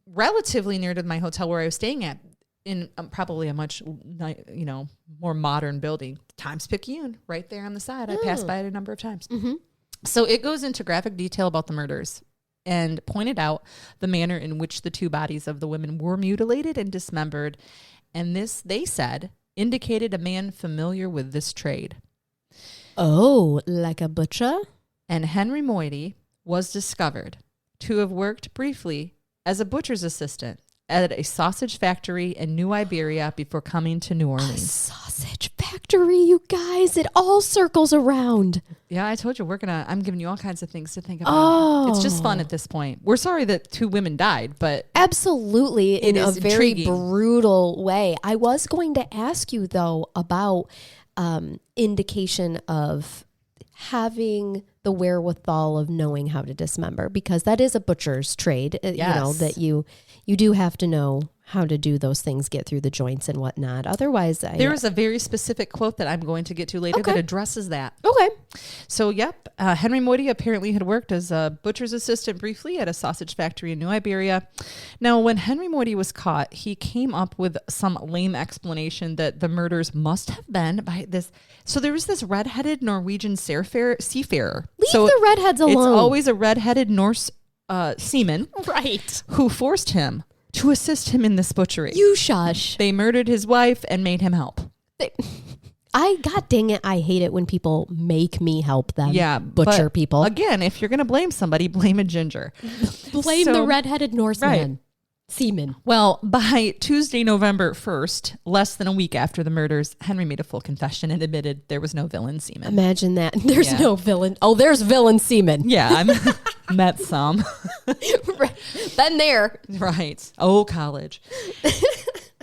Speaker 2: relatively near to my hotel where I was staying at, in probably a much more modern building, Times-Picayune, right there on the side. I passed by it a number of times. Mm-hmm. So it goes into graphic detail about the murders and pointed out the manner in which the 2 bodies of the women were mutilated and dismembered. And this, they said, indicated a man familiar with this trade.
Speaker 3: Oh, like a butcher?
Speaker 2: And Henry Moity was discovered to have worked briefly as a butcher's assistant at a sausage factory in New Iberia before coming to New Orleans.
Speaker 3: A sausage factory, you guys. It all circles around.
Speaker 2: Yeah, I told you I'm giving you all kinds of things to think about. It's just fun at this point. We're sorry that 2 women died, but
Speaker 3: absolutely in a very
Speaker 2: intriguing.
Speaker 3: Brutal way. I was going to ask you though about indication of having the wherewithal of knowing how to dismember, because that is a butcher's trade.
Speaker 2: Yes.
Speaker 3: That you do have to know how to do those things, get through the joints and whatnot. Otherwise,
Speaker 2: there is a very specific quote that I'm going to get to later that addresses that.
Speaker 3: Okay.
Speaker 2: So, Henry Moity apparently had worked as a butcher's assistant briefly at a sausage factory in New Iberia. Now, when Henry Moity was caught, he came up with some lame explanation that the murders must have been by this. So there was this redheaded Norwegian seafarer.
Speaker 3: Leave the redheads alone.
Speaker 2: It's always a redheaded Norse seaman,
Speaker 3: right,
Speaker 2: who forced him to assist him in this butchery.
Speaker 3: You shush.
Speaker 2: They murdered his wife and made him help.
Speaker 3: God dang it, I hate it when people make me help them.
Speaker 2: Yeah,
Speaker 3: butcher people.
Speaker 2: Again, if you're going to blame somebody, blame a ginger.
Speaker 3: Blame the redheaded Norseman.
Speaker 2: Right.
Speaker 3: Semen.
Speaker 2: Well, by Tuesday, November 1st, less than a week after the murders, Henry made a full confession and admitted there was no villain semen.
Speaker 3: Imagine that. There's
Speaker 2: Yeah.
Speaker 3: no villain. Oh, there's villain semen.
Speaker 2: Yeah, I'm met some.
Speaker 3: Been there.
Speaker 2: Right. Oh, college.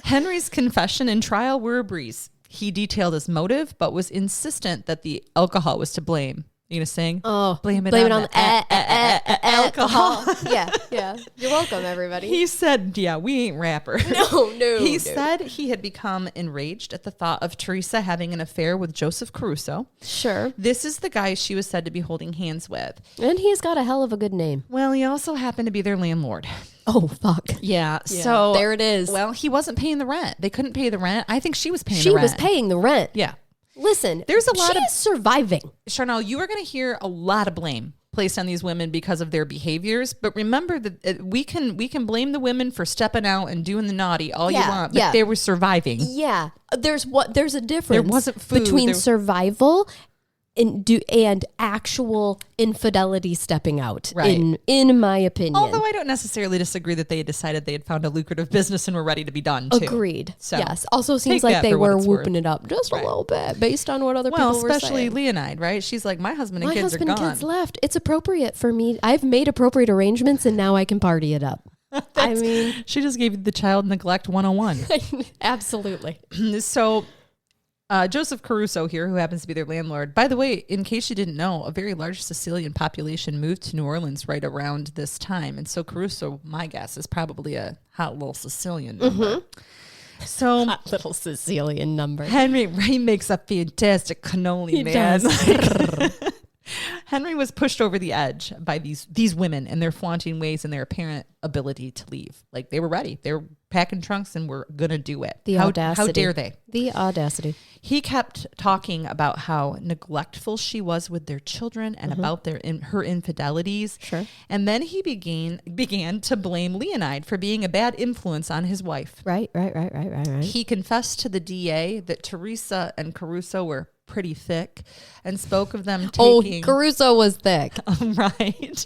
Speaker 2: Henry's confession and trial were a breeze. He detailed his motive, but was insistent that the alcohol was to blame. You gonna sing?
Speaker 3: Oh,
Speaker 2: blame it
Speaker 3: on
Speaker 2: on
Speaker 3: the
Speaker 2: alcohol.
Speaker 3: Yeah. You're welcome, everybody.
Speaker 2: He said, yeah, we ain't rappers.
Speaker 3: No.
Speaker 2: He said he had become enraged at the thought of Theresa having an affair with Joseph Caruso.
Speaker 3: Sure.
Speaker 2: This is the guy she was said to be holding hands with.
Speaker 3: And he's got a hell of a good name.
Speaker 2: Well, he also happened to be their landlord.
Speaker 3: Oh, fuck.
Speaker 2: Yeah. So
Speaker 3: there it is.
Speaker 2: Well, he wasn't paying the rent. They couldn't pay the rent. I think she was paying
Speaker 3: She
Speaker 2: the rent.
Speaker 3: was paying the rent.
Speaker 2: Yeah.
Speaker 3: Listen,
Speaker 2: There's a lot
Speaker 3: she
Speaker 2: of-
Speaker 3: is surviving.
Speaker 2: Charnell, you are going to hear a lot of blame placed on these women because of their behaviors. But remember that we can blame the women for stepping out and doing the naughty all you want. But they were surviving.
Speaker 3: Yeah. There's a difference.
Speaker 2: There wasn't food.
Speaker 3: Between survival and actual infidelity stepping out,
Speaker 2: Right.
Speaker 3: in my opinion.
Speaker 2: Although I don't necessarily disagree that they had decided they had found a lucrative business and were ready to be done too.
Speaker 3: Agreed.
Speaker 2: So,
Speaker 3: yes. Also seems
Speaker 2: take
Speaker 3: like
Speaker 2: that
Speaker 3: they
Speaker 2: for what
Speaker 3: were
Speaker 2: it's
Speaker 3: whooping
Speaker 2: worth.
Speaker 3: it up just
Speaker 2: Right.
Speaker 3: a little bit based on what other
Speaker 2: Well,
Speaker 3: people were
Speaker 2: especially
Speaker 3: saying.
Speaker 2: Leonide, right? She's like, my husband and
Speaker 3: My
Speaker 2: kids are
Speaker 3: husband and
Speaker 2: gone.
Speaker 3: kids left. It's appropriate for me. I've made appropriate arrangements and now I can party it up. I mean,
Speaker 2: She just gave the child neglect 101.
Speaker 3: absolutely.
Speaker 2: So Joseph Caruso here, who happens to be their landlord. By the way, in case you didn't know, a very large Sicilian population moved to New Orleans right around this time. And so Caruso, my guess, is probably a hot little Sicilian number. So
Speaker 3: Hot little Sicilian number.
Speaker 2: Henry makes a fantastic cannoli, man. Henry was pushed over the edge by these women and their flaunting ways and their apparent ability to leave. Like they were ready. They were packing trunks and were going to do it.
Speaker 3: The
Speaker 2: How
Speaker 3: audacity.
Speaker 2: dare they?
Speaker 3: The audacity.
Speaker 2: He kept talking about how neglectful she was with their children and about her infidelities.
Speaker 3: Sure.
Speaker 2: And then he began to blame Leonide for being a bad influence on his wife.
Speaker 3: Right.
Speaker 2: He confessed to the DA that Theresa and Caruso were pretty thick and spoke of them taking...
Speaker 3: Oh, Caruso was thick.
Speaker 2: Right.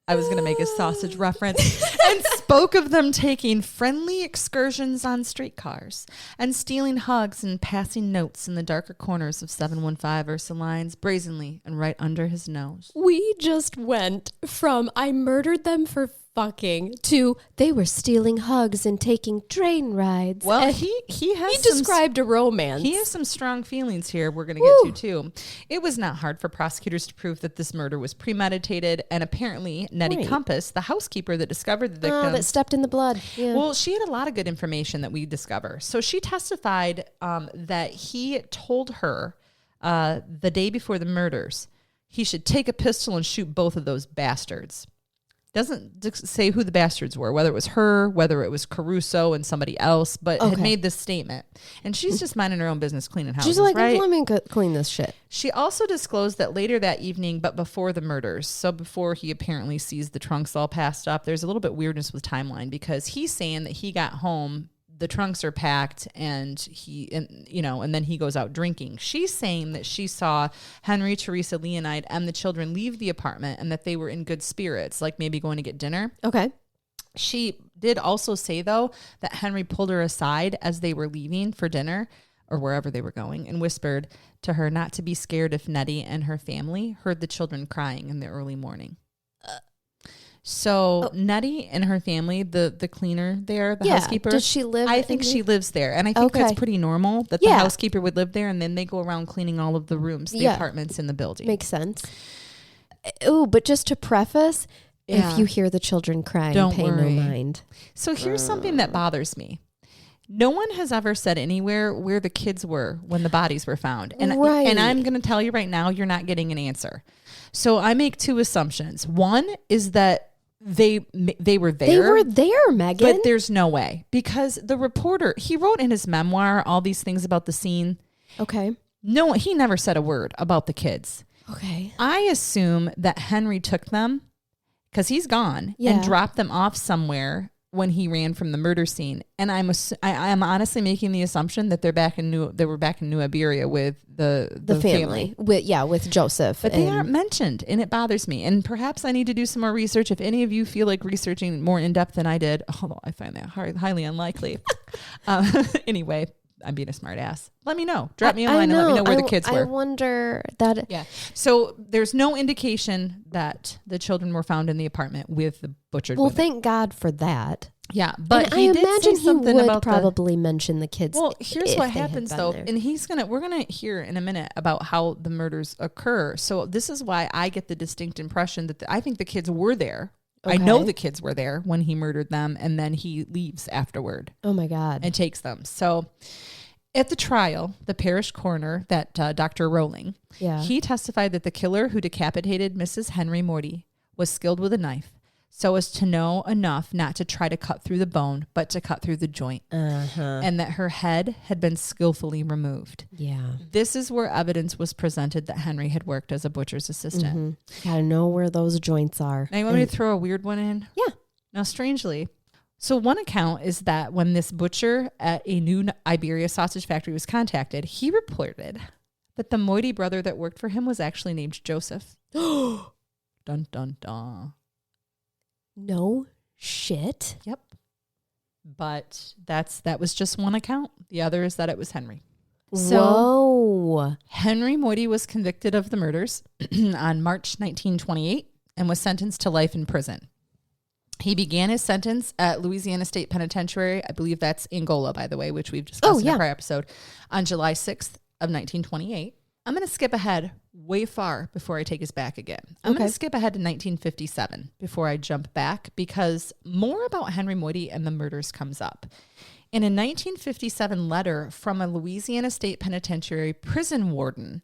Speaker 2: I was going to make a sausage reference and spoke of them taking friendly excursions on streetcars and stealing hugs and passing notes in the darker corners of 715 Ursulines brazenly and right under his nose.
Speaker 3: We just went from I murdered them for fucking to they were stealing hugs and taking train rides.
Speaker 2: Well,
Speaker 3: And
Speaker 2: he has
Speaker 3: described a romance.
Speaker 2: He has some strong feelings here we're going to get to too. It was not hard for prosecutors to prove that this murder was premeditated, and apparently Nettie
Speaker 3: Right.
Speaker 2: Compass, the housekeeper that discovered the victims,
Speaker 3: that stepped in the blood. Yeah.
Speaker 2: well, she had a lot of good information that we discover. So she testified that he told her the day before the murders he should take a pistol and shoot both of those bastards. Doesn't say who the bastards were, whether it was her, whether it was Caruso and somebody else, but had made this statement. And she's just minding her own business, cleaning houses,
Speaker 3: She's like,
Speaker 2: right?
Speaker 3: let me clean this shit.
Speaker 2: She also disclosed that later that evening, but before the murders, so before he apparently sees the trunks all passed up, there's a little bit weirdness with timeline because he's saying that he got home, the trunks are packed, and then he goes out drinking. She's saying that she saw Henry, Theresa, Leonide, and the children leave the apartment and that they were in good spirits, like maybe going to get dinner.
Speaker 3: Okay.
Speaker 2: She did also say, though, that Henry pulled her aside as they were leaving for dinner or wherever they were going and whispered to her not to be scared if Nettie and her family heard the children crying in the early morning. So Nettie and her family, the cleaner there, the housekeeper.
Speaker 3: Does she live?
Speaker 2: I think she lives there. And I think that's
Speaker 3: Okay.
Speaker 2: pretty normal that the housekeeper would live there and then they go around cleaning all of the rooms, the apartments in the building.
Speaker 3: Makes sense. Oh, but just to preface,
Speaker 2: Yeah.
Speaker 3: if you hear the children crying,
Speaker 2: Don't
Speaker 3: pay
Speaker 2: worry.
Speaker 3: no mind.
Speaker 2: So here's something that bothers me. No one has ever said anywhere where the kids were when the bodies were found. And,
Speaker 3: Right.
Speaker 2: and I'm going to tell you right now, you're not getting an answer. So I make two assumptions. One is that they were there.
Speaker 3: They were there, Megan.
Speaker 2: But there's no way. Because the reporter, he wrote in his memoir all these things about the scene.
Speaker 3: Okay.
Speaker 2: No, he never said a word about the kids.
Speaker 3: Okay.
Speaker 2: I assume that Henry took them because he's gone
Speaker 3: Yeah.
Speaker 2: and dropped them off somewhere when he ran from the murder scene. And I'm honestly making the assumption that they were back in New Iberia with the family.
Speaker 3: With Joseph.
Speaker 2: But they aren't mentioned, and it bothers me. And perhaps I need to do some more research. If any of you feel like researching more in depth than I did, although I find that highly unlikely. Anyway, I'm being a smart ass. Let me know. Drop me a line and let me know where the kids were.
Speaker 3: I wonder that.
Speaker 2: Yeah. So there's no indication that the children were found in the apartment with the butchered women.
Speaker 3: Thank God for that.
Speaker 2: Yeah, but
Speaker 3: I imagine he would probably mention the kids.
Speaker 2: Well, here's what happens though, and we're gonna hear in a minute about how the murders occur. So this is why I get the distinct impression that I think the kids were there. Okay. I know the kids were there when he murdered them, and then he leaves afterward.
Speaker 3: Oh my God!
Speaker 2: And takes them. So at the trial, the parish coroner, that Dr. Rowling, he testified that the killer who decapitated Mrs. Henry Moity was skilled with a knife, so as to know enough not to try to cut through the bone, but to cut through the joint, and that her head had been skillfully removed. Yeah. This is where evidence was presented that Henry had worked as a butcher's assistant.
Speaker 3: Gotta know where those joints are.
Speaker 2: Now, you want me to throw a weird one in?
Speaker 3: Yeah.
Speaker 2: Now, strangely, so one account is that when this butcher at a New Iberia sausage factory was contacted, he reported that the Moity brother that worked for him was actually named Joseph. Dun, dun, dun.
Speaker 3: No shit.
Speaker 2: Yep. But that was just one account. The other is that it was Henry. So Henry Moity was convicted of the murders on March 1928 and was sentenced to life in prison. He began his sentence at Louisiana State Penitentiary. I believe that's Angola, by the way, which we've discussed in a prior episode, on July 6th of 1928. I'm going to skip ahead way far before I take us back again. I'm going to skip ahead to 1957 before I jump back, because more about Henry Moity and the murders comes up. In a 1957 letter from a Louisiana State Penitentiary prison warden,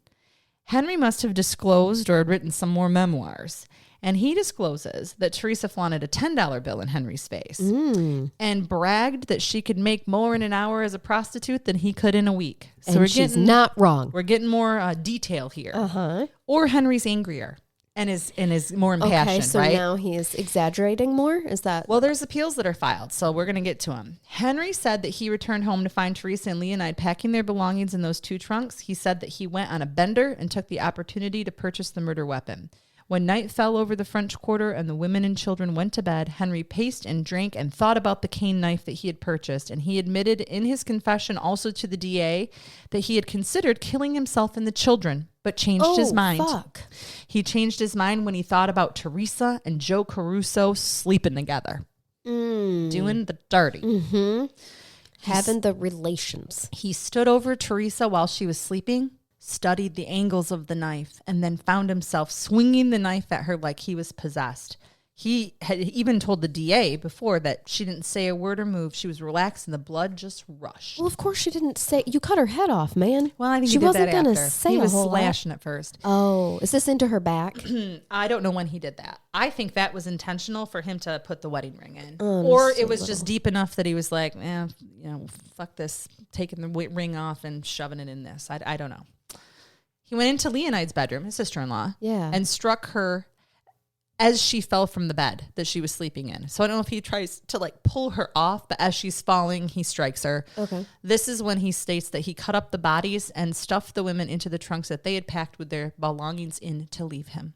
Speaker 2: Henry must have disclosed or had written some more memoirs. And he discloses that Theresa flaunted a $10 bill in Henry's face and bragged that she could make more in an hour as a prostitute than he could in a week. So
Speaker 3: she's not wrong.
Speaker 2: We're getting more detail here. Or Henry's angrier and is more impassioned,
Speaker 3: okay, so
Speaker 2: right?
Speaker 3: Now he is exaggerating more? Is that...
Speaker 2: Well, there's appeals that are filed, so we're going to get to him. Henry said that he returned home to find Theresa and Leonide packing their belongings in those 2 trunks. He said that he went on a bender and took the opportunity to purchase the murder weapon. When night fell over the French Quarter and the women and children went to bed, Henry paced and drank and thought about the cane knife that he had purchased, and he admitted in his confession also to the DA that he had considered killing himself and the children, but changed his mind.
Speaker 3: Fuck.
Speaker 2: He changed his mind when he thought about Theresa and Joe Caruso sleeping together, doing the dirty.
Speaker 3: Having the relations.
Speaker 2: He stood over Theresa while she was sleeping, studied the angles of the knife, and then found himself swinging the knife at her like he was possessed. He had even told the DA before that she didn't say a word or move. She was relaxed and the blood just rushed.
Speaker 3: Well, of course she didn't say. You cut her head off, man.
Speaker 2: Well, I think
Speaker 3: she
Speaker 2: he did
Speaker 3: wasn't
Speaker 2: that
Speaker 3: gonna
Speaker 2: after.
Speaker 3: say
Speaker 2: He
Speaker 3: a
Speaker 2: was
Speaker 3: whole
Speaker 2: slashing
Speaker 3: lot.
Speaker 2: at first.
Speaker 3: Oh, is this into her back?
Speaker 2: I don't know when he did that. I think that was intentional for him to put the wedding ring in. Or it was just deep enough that he was like, fuck this, taking the ring off and shoving it in this. I don't know. He went into Leonide's bedroom, his sister-in-law, and struck her as she fell from the bed that she was sleeping in. So I don't know if he tries to pull her off, but as she's falling, he strikes her. Okay. This is when he states that he cut up the bodies and stuffed the women into the trunks that they had packed with their belongings in to leave him.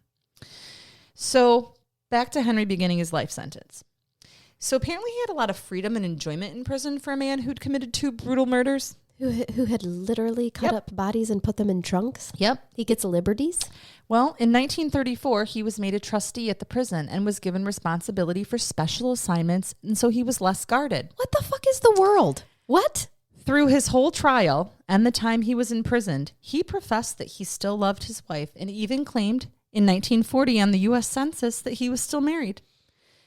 Speaker 2: So back to Henry beginning his life sentence. So apparently he had a lot of freedom and enjoyment in prison for a man who'd committed 2 brutal murders.
Speaker 3: Who had literally cut up bodies and put them in trunks?
Speaker 2: Yep.
Speaker 3: He gets liberties?
Speaker 2: Well, in 1934, he was made a trustee at the prison and was given responsibility for special assignments, and so he was less guarded.
Speaker 3: What the fuck is the world? What?
Speaker 2: Through his whole trial and the time he was imprisoned, he professed that he still loved his wife and even claimed in 1940 on the U.S. Census that he was still married.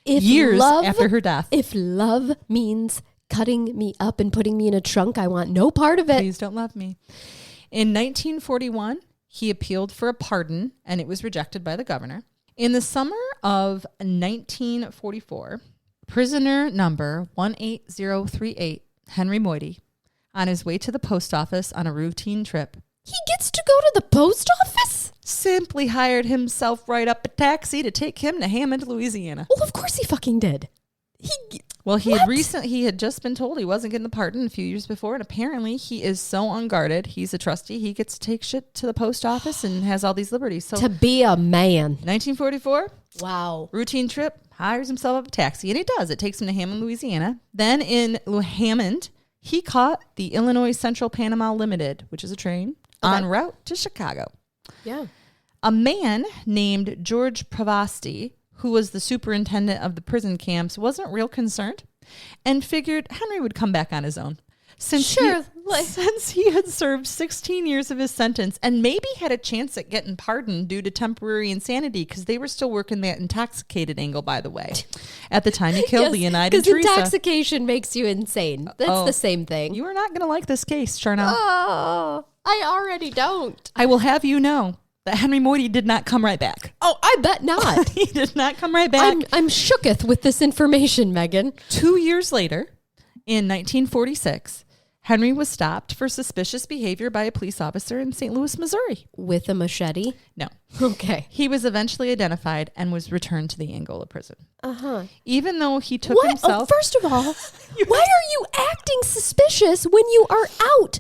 Speaker 2: Years after her death.
Speaker 3: If love means cutting me up and putting me in a trunk, I want no part of it.
Speaker 2: Please don't love me. In 1941, he appealed for a pardon, and it was rejected by the governor. In the summer of 1944, prisoner number 18038, Henry Moity, on his way to the post office on a routine trip.
Speaker 3: He gets to go to the post office?
Speaker 2: Simply hired himself right up a taxi to take him to Hammond, Louisiana.
Speaker 3: Well, of course he fucking did.
Speaker 2: He had just been told he wasn't getting the pardon a few years before, and apparently he is so unguarded. He's a trustee. He gets to take shit to the post office and has all these liberties. So
Speaker 3: to be a man.
Speaker 2: 1944.
Speaker 3: Wow.
Speaker 2: Routine trip, hires himself a taxi, and he does. It takes him to Hammond, Louisiana. Then in Hammond, he caught the Illinois Central Panama Limited, which is a train, en route to Chicago.
Speaker 3: Yeah.
Speaker 2: A man named George Provasti, who was the superintendent of the prison camps, wasn't real concerned and figured Henry would come back on his own. Since he had served 16 years of his sentence and maybe had a chance at getting pardoned due to temporary insanity, because they were still working that intoxicated angle, by the way, at the time he killed Leonide and Theresa.
Speaker 3: Because intoxication makes you insane. That's the same thing.
Speaker 2: You are not going to like this case, Charnell.
Speaker 3: Oh, I already don't.
Speaker 2: I will have you know that Henry Moity did not come right back.
Speaker 3: Oh, I bet not.
Speaker 2: He did not come right back.
Speaker 3: I'm shooketh with this information, Megan.
Speaker 2: 2 years later, in 1946, Henry was stopped for suspicious behavior by a police officer in St. Louis, Missouri.
Speaker 3: With a machete?
Speaker 2: No.
Speaker 3: Okay.
Speaker 2: He was eventually identified and was returned to the Angola prison.
Speaker 3: Uh-huh.
Speaker 2: Even though he took himself...
Speaker 3: Oh, first of all, why are you acting suspicious when you are out,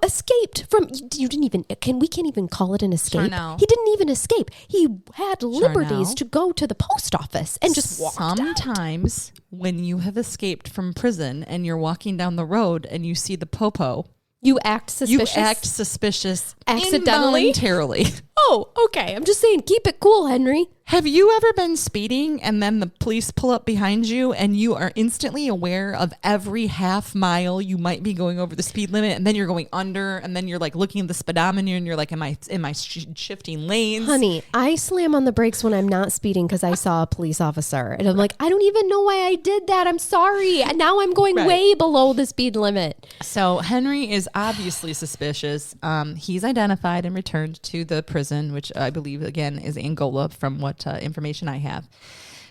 Speaker 3: escaped from... You didn't even... We can't even call it an escape.
Speaker 2: Charnell.
Speaker 3: He didn't even escape. He had liberties
Speaker 2: Charnell.
Speaker 3: to go to the post office and just walk out.
Speaker 2: Sometimes when you have escaped from prison and you're walking down the road and you see the popo...
Speaker 3: You act suspicious?
Speaker 2: You act suspicious
Speaker 3: accidentally?
Speaker 2: Involuntarily.
Speaker 3: Oh, okay. I'm just saying, keep it cool, Henry.
Speaker 2: Have you ever been speeding and then the police pull up behind you and you are instantly aware of every half mile you might be going over the speed limit, and then you're going under, and then you're like looking at the speedometer and you're like, am I shifting lanes?
Speaker 3: Honey, I slam on the brakes when I'm not speeding because I saw a police officer. And I'm like, I don't even know why I did that. I'm sorry. And now I'm going way below the speed limit.
Speaker 2: So Henry is obviously suspicious. He's identified and returned to the prison, which I believe, again, is Angola from what information I have.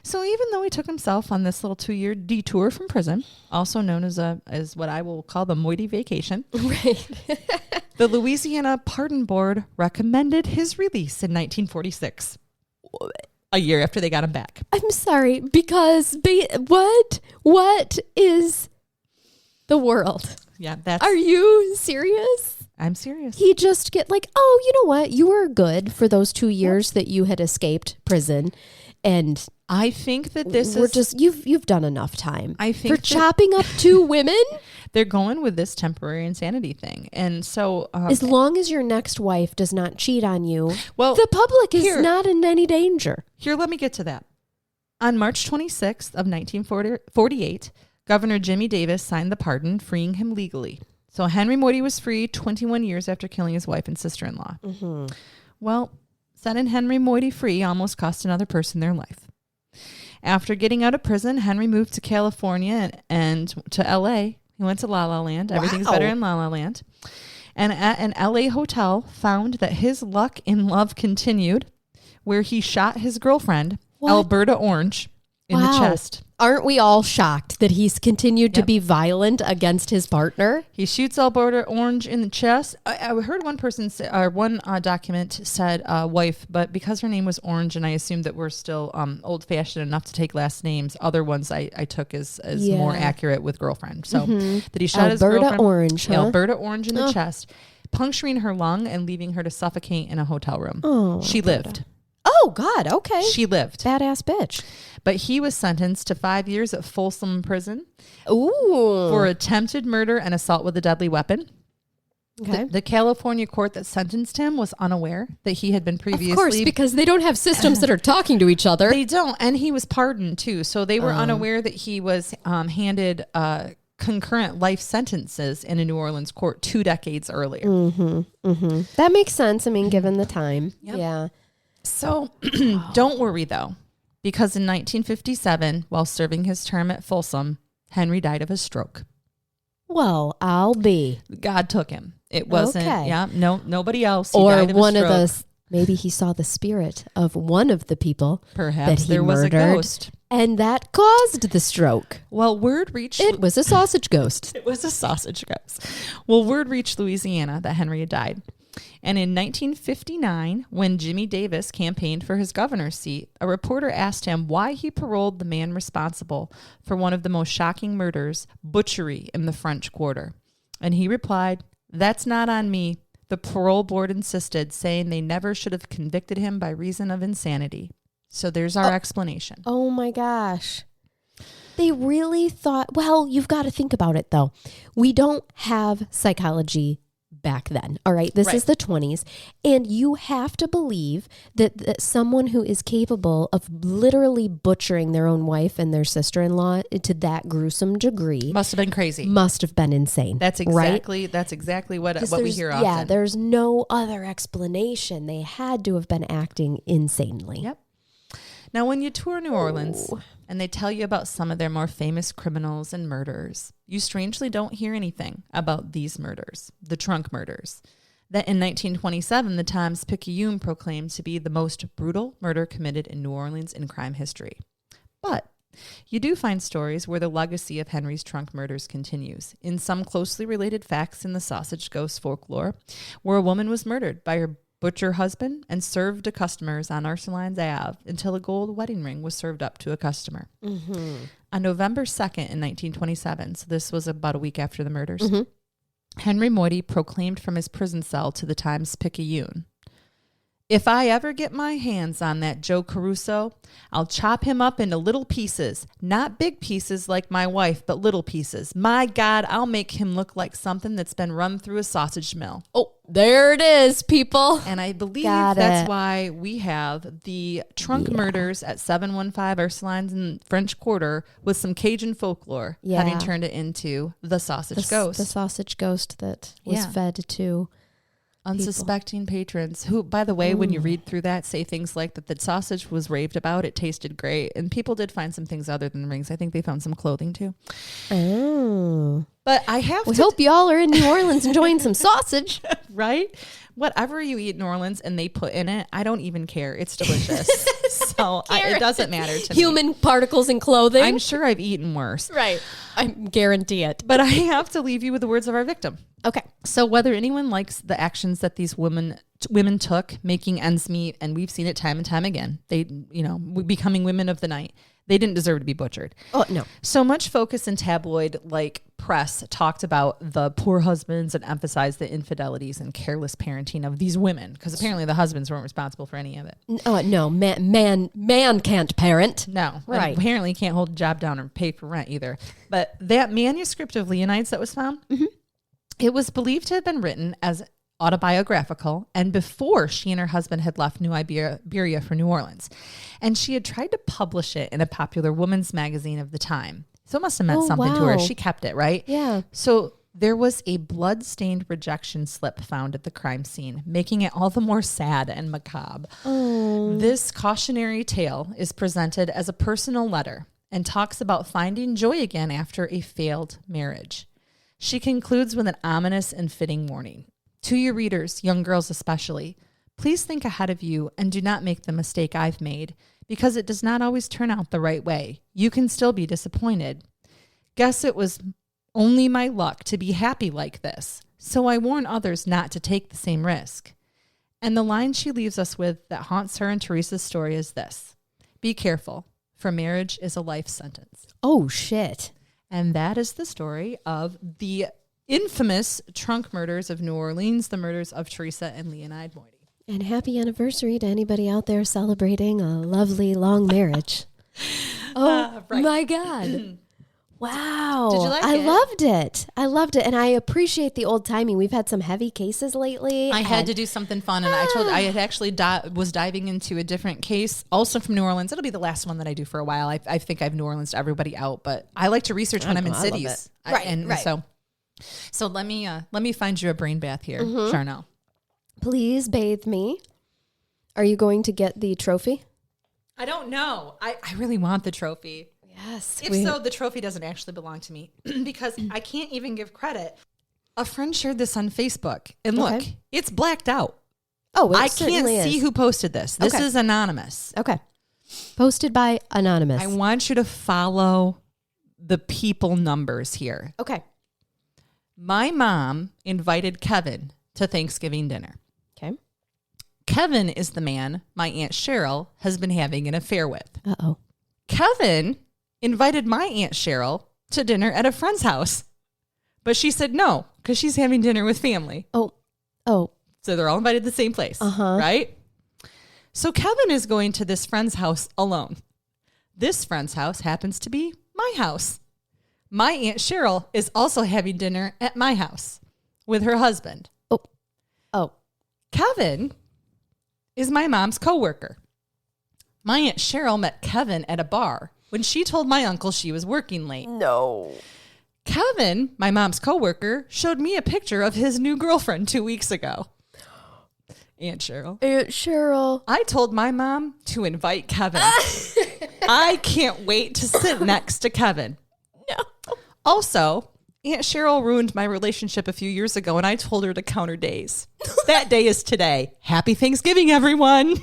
Speaker 2: So even though he took himself on this little 2-year detour from prison, also known as what I will call the Moity vacation,
Speaker 3: right?
Speaker 2: The Louisiana Pardon Board recommended his release in 1946, a year after they got him back.
Speaker 3: I'm sorry, because what is the world?
Speaker 2: Yeah, that's...
Speaker 3: Are you serious?
Speaker 2: I'm serious.
Speaker 3: He just get like, oh, you know what? You were good for those 2 years that you had escaped prison, and
Speaker 2: I think that
Speaker 3: you've done enough time.
Speaker 2: I think
Speaker 3: for chopping up 2 women.
Speaker 2: They're going with this temporary insanity thing, and so
Speaker 3: as long as your next wife does not cheat on you,
Speaker 2: well,
Speaker 3: the public is not in any danger.
Speaker 2: Here, let me get to that. On March 26th of 1948, Governor Jimmy Davis signed the pardon, freeing him legally. So Henry Moity was free 21 years after killing his wife and sister-in-law. Mm-hmm. Well, setting Henry Moity free almost cost another person their life. After getting out of prison, Henry moved to California and to L.A. He went to La La Land. Wow. Everything's better in La La Land. And at an L.A. hotel, found that his luck in love continued, where he shot his girlfriend, Alberta Orange, in the chest.
Speaker 3: Aren't we all shocked that he's continued to be violent against his partner?
Speaker 2: He shoots Alberta Orange in the chest. I heard one person say, or one document said wife, but because her name was Orange, and I assumed that we're still old-fashioned enough to take last names, other ones I took as more accurate with girlfriend. So that he shot his girlfriend,
Speaker 3: Orange, huh?
Speaker 2: Alberta Orange in the chest, puncturing her lung and leaving her to suffocate in a hotel room. Oh, she lived.
Speaker 3: Oh, God. Okay.
Speaker 2: She lived.
Speaker 3: Badass bitch.
Speaker 2: But he was sentenced to 5 years at Folsom Prison.
Speaker 3: Ooh.
Speaker 2: For attempted murder and assault with a deadly weapon.
Speaker 3: Okay.
Speaker 2: The California court that sentenced him was unaware that he had been previously...
Speaker 3: Of course, because they don't have systems that are talking to each other.
Speaker 2: They don't. And he was pardoned, too. So they were unaware that he was handed concurrent life sentences in a New Orleans court 2 decades earlier.
Speaker 3: Mm-hmm. Mm-hmm. That makes sense. I mean, given the time.
Speaker 2: Yep.
Speaker 3: Yeah.
Speaker 2: So don't worry, though, because in 1957, while serving his term at Folsom, Henry died of a stroke.
Speaker 3: Well, I'll be.
Speaker 2: God took him. It wasn't, nobody else.
Speaker 3: He or one of the, maybe he saw the spirit of one of the people
Speaker 2: Perhaps
Speaker 3: that he
Speaker 2: there was
Speaker 3: murdered,
Speaker 2: a ghost.
Speaker 3: And that caused the stroke.
Speaker 2: Well, word reached...
Speaker 3: It was a sausage ghost.
Speaker 2: It was a sausage ghost. Well, word reached Louisiana that Henry had died. And in 1959, when Jimmy Davis campaigned for his governor's seat, a reporter asked him why he paroled the man responsible for one of the most shocking murders, butchery, in the French Quarter. And he replied, "That's not on me. The parole board insisted, saying they never should have convicted him by reason of insanity." So there's our explanation.
Speaker 3: Oh my gosh. They really thought, well, you've got to think about it though. We don't have psychology back then. All right. This is the 20s. And you have to believe that someone who is capable of literally butchering their own wife and their sister-in-law to that gruesome degree
Speaker 2: Must have been crazy.
Speaker 3: Must have been insane.
Speaker 2: That's exactly what we hear often.
Speaker 3: Yeah, there's no other explanation. They had to have been acting insanely.
Speaker 2: Yep. Now, when you tour New Orleans and they tell you about some of their more famous criminals and murders, you strangely don't hear anything about these murders, the trunk murders, that in 1927 the Times-Picayune proclaimed to be the most brutal murder committed in New Orleans in crime history. But you do find stories where the legacy of Henry's trunk murders continues, in some closely related facts in the sausage ghost folklore, where a woman was murdered by her butcher husband and served to customers on Ursulines Ave until a gold wedding ring was served up to a customer. Mm-hmm. On November 2nd in 1927, so this was about a week after the murders, Henry Moity proclaimed from his prison cell to the Times-Picayune, "If I ever get my hands on that Joe Caruso, I'll chop him up into little pieces, not big pieces like my wife, but little pieces. My God, I'll make him look like something that's been run through a sausage mill."
Speaker 3: Oh, there it is, people.
Speaker 2: And I believe that's why we have the trunk murders at 715 Ursulines in French Quarter with some Cajun folklore having turned it into the sausage ghost.
Speaker 3: The sausage ghost that was fed to
Speaker 2: unsuspecting patrons who, by the way, when you read through that, say things like that the sausage was raved about, it tasted great, and people did find some things other than rings. I think they found some clothing too.
Speaker 3: Oh.
Speaker 2: But I have
Speaker 3: to hope y'all are in New Orleans enjoying some sausage.
Speaker 2: Right? Whatever you eat in New Orleans and they put in it, I don't even care. It's delicious. So it doesn't matter to me.
Speaker 3: Human particles in clothing.
Speaker 2: I'm sure I've eaten worse.
Speaker 3: Right. I guarantee it.
Speaker 2: But I have to leave you with the words of our victim.
Speaker 3: Okay.
Speaker 2: So whether anyone likes the actions that these women took, making ends meet, and we've seen it time and time again, they, becoming women of the night, they didn't deserve to be butchered.
Speaker 3: Oh, no.
Speaker 2: So much focus in tabloid press talked about the poor husbands and emphasized the infidelities and careless parenting of these women, because apparently the husbands weren't responsible for any of it.
Speaker 3: No, man can't parent.
Speaker 2: No,
Speaker 3: right.
Speaker 2: Apparently can't hold a job down or pay for rent either. But that manuscript of Leonide's that was found, it was believed to have been written as autobiographical and before she and her husband had left New Iberia for New Orleans. And she had tried to publish it in a popular women's magazine of the time. So it must have meant something to her. She kept it, right?
Speaker 3: Yeah.
Speaker 2: So there was a blood-stained rejection slip found at the crime scene, making it all the more sad and macabre. Oh. This cautionary tale is presented as a personal letter and talks about finding joy again after a failed marriage. She concludes with an ominous and fitting warning. To your readers, young girls especially, please think ahead of you and do not make the mistake I've made, because it does not always turn out the right way. You can still be disappointed. Guess it was only my luck to be happy like this, so I warn others not to take the same risk. And the line she leaves us with that haunts her and Theresa's story is this: be careful, for marriage is a life sentence.
Speaker 3: Oh, shit.
Speaker 2: And that is the story of the infamous trunk murders of New Orleans, the murders of Theresa and Leonide Moity.
Speaker 3: And happy anniversary to anybody out there celebrating a lovely long marriage. My God. Wow.
Speaker 2: Did you like it?
Speaker 3: I loved it. And I appreciate the old timing. We've had some heavy cases lately.
Speaker 2: I had to do something fun. And I had actually was diving into a different case, also from New Orleans. It'll be the last one that I do for a while. I think I've New Orleans to everybody out, but I like to research when I'm in cities.
Speaker 3: Right.
Speaker 2: So let me find you a brain bath here, Charnell.
Speaker 3: Please bathe me. Are you going to get the trophy?
Speaker 2: I don't know. I really want the trophy.
Speaker 3: Yes.
Speaker 2: If so, the trophy doesn't actually belong to me because I can't even give credit. A friend shared this on Facebook, and look, it's blacked out.
Speaker 3: Oh,
Speaker 2: I can't see who posted this. This is anonymous.
Speaker 3: Okay. Posted by anonymous.
Speaker 2: I want you to follow the people numbers here.
Speaker 3: Okay.
Speaker 2: My mom invited Kevin to Thanksgiving dinner. Kevin is the man my Aunt Cheryl has been having an affair with.
Speaker 3: Uh-oh.
Speaker 2: Kevin invited my Aunt Cheryl to dinner at a friend's house, but she said no because she's having dinner with family.
Speaker 3: Oh.
Speaker 2: So they're all invited to the same place, right? So Kevin is going to this friend's house alone. This friend's house happens to be my house. My Aunt Cheryl is also having dinner at my house with her husband.
Speaker 3: Oh.
Speaker 2: Kevin is my mom's coworker. My Aunt Cheryl met Kevin at a bar when she told my uncle she was working late.
Speaker 3: No.
Speaker 2: Kevin, my mom's coworker, showed me a picture of his new girlfriend 2 weeks ago. Aunt Cheryl.
Speaker 3: Aunt Cheryl.
Speaker 2: I told my mom to invite Kevin. I can't wait to sit next to Kevin.
Speaker 3: No.
Speaker 2: Also, Aunt Cheryl ruined my relationship a few years ago, and I told her to count her days. That day is today. Happy Thanksgiving, everyone.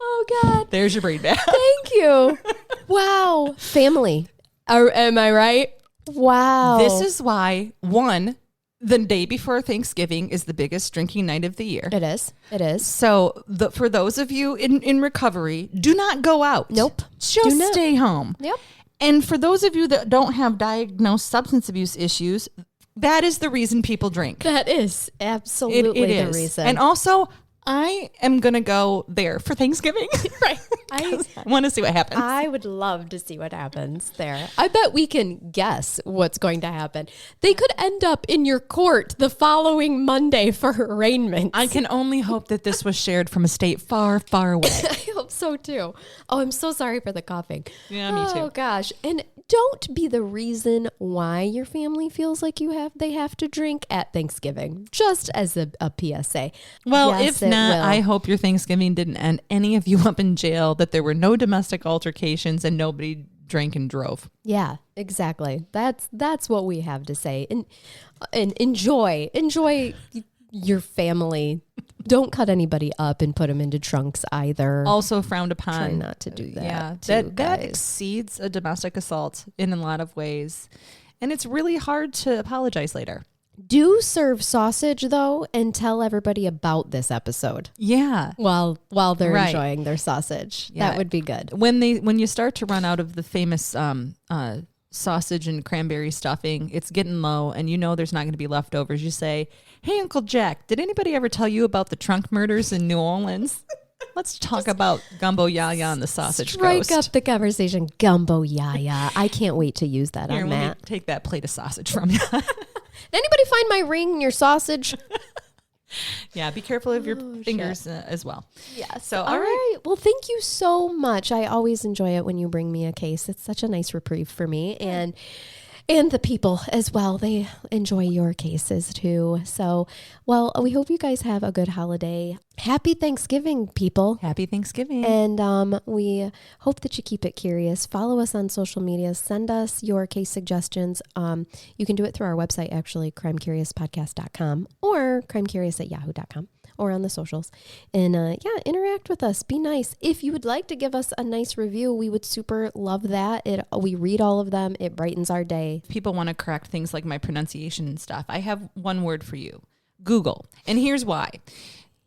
Speaker 3: Oh, God.
Speaker 2: There's your brain back.
Speaker 3: Thank you. Wow. Family. Am I right? Wow.
Speaker 2: This is why, the day before Thanksgiving is the biggest drinking night of the year.
Speaker 3: It is. It is.
Speaker 2: So for those of you in recovery, do not go out.
Speaker 3: Nope.
Speaker 2: Just stay home.
Speaker 3: Yep.
Speaker 2: And for those of you that don't have diagnosed substance abuse issues, that is the reason people drink.
Speaker 3: That is absolutely the reason.
Speaker 2: And also, I am going to go there for Thanksgiving.
Speaker 3: Right.
Speaker 2: I want to see what happens.
Speaker 3: I would love to see what happens there. I bet we can guess what's going to happen. They could end up in your court the following Monday for arraignment.
Speaker 2: I can only hope that this was shared from a state far, far away.
Speaker 3: I hope so too. Oh, I'm so sorry for the coughing.
Speaker 2: Yeah, me too.
Speaker 3: Oh gosh. And don't be the reason why your family feels like they have to drink at Thanksgiving. Just as a PSA.
Speaker 2: Well,
Speaker 3: Yes,
Speaker 2: if
Speaker 3: it
Speaker 2: not,
Speaker 3: will.
Speaker 2: I hope your Thanksgiving didn't end any of you up in jail, that there were no domestic altercations and nobody drank and drove.
Speaker 3: Yeah, exactly. That's what we have to say. And enjoy your family. Don't cut anybody up and put them into trunks either.
Speaker 2: Also frowned upon.
Speaker 3: Try not to do that.
Speaker 2: Yeah,
Speaker 3: too,
Speaker 2: that
Speaker 3: guys.
Speaker 2: exceeds a domestic assault in a lot of ways. And it's really hard to apologize later.
Speaker 3: Do serve sausage though, and tell everybody about this episode.
Speaker 2: Yeah.
Speaker 3: While they're
Speaker 2: Right.
Speaker 3: enjoying their sausage.
Speaker 2: Yeah.
Speaker 3: That would be good.
Speaker 2: When you start to run out of the famous sausage and cranberry stuffing, it's getting low, and you know there's not going to be leftovers. You say, "Hey, Uncle Jack, did anybody ever tell you about the trunk murders in New Orleans? Let's talk about gumbo yaya and the sausage
Speaker 3: Strike
Speaker 2: ghost."
Speaker 3: up the conversation. Gumbo yaya. I can't wait to use that
Speaker 2: Here,
Speaker 3: on
Speaker 2: let me
Speaker 3: Matt.
Speaker 2: take that plate of sausage from you.
Speaker 3: Anybody find my ring in your sausage?
Speaker 2: Yeah, be careful of your fingers as well.
Speaker 3: Yeah.
Speaker 2: So,
Speaker 3: all right. Well, thank you so much. I always enjoy it when you bring me a case. It's such a nice reprieve for me and the people as well. They enjoy your cases too. So, well, we hope you guys have a good holiday. Happy Thanksgiving, people.
Speaker 2: Happy Thanksgiving.
Speaker 3: And we hope that you keep it curious. Follow us on social media. Send us your case suggestions. You can do it through our website, actually, crimecuriouspodcast.com or crimecurious@yahoo.com or on the socials. And interact with us. Be nice. If you would like to give us a nice review, we would super love that. We read all of them. It brightens our day.
Speaker 2: People want to correct things like my pronunciation and stuff. I have one word for you: Google. And here's why.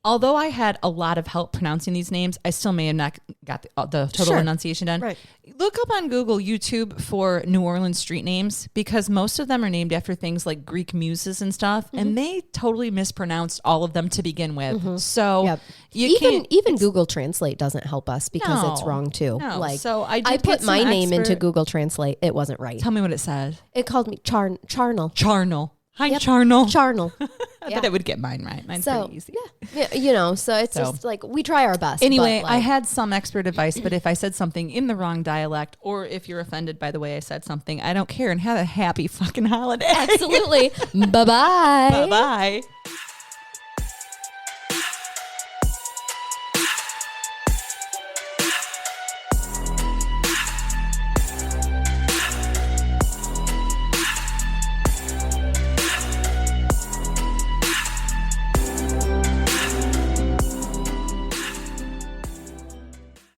Speaker 2: Although I had a lot of help pronouncing these names, I still may have not got the total enunciation done.
Speaker 3: Right.
Speaker 2: Look up on Google, YouTube for New Orleans street names, because most of them are named after things like Greek muses and stuff, and they totally mispronounced all of them to begin with. So
Speaker 3: even Google Translate doesn't help us because it's
Speaker 2: No.
Speaker 3: wrong too.
Speaker 2: No.
Speaker 3: Like,
Speaker 2: So I
Speaker 3: I
Speaker 2: did
Speaker 3: put
Speaker 2: get
Speaker 3: my
Speaker 2: some
Speaker 3: name into
Speaker 2: expert-
Speaker 3: Google Translate. It wasn't right.
Speaker 2: Tell me what it said.
Speaker 3: It called me Charnell.
Speaker 2: Charnell. Hi,
Speaker 3: Yep.
Speaker 2: Charnell.
Speaker 3: Charnell.
Speaker 2: I bet it would get mine right. Mine's pretty easy.
Speaker 3: Yeah, so it's just like we try our best.
Speaker 2: Anyway,
Speaker 3: but, like,
Speaker 2: I had some expert advice, but if I said something in the wrong dialect, or if you're offended by the way I said something, I don't care, and have a happy fucking holiday.
Speaker 3: absolutely. Bye-bye.
Speaker 2: Bye-bye.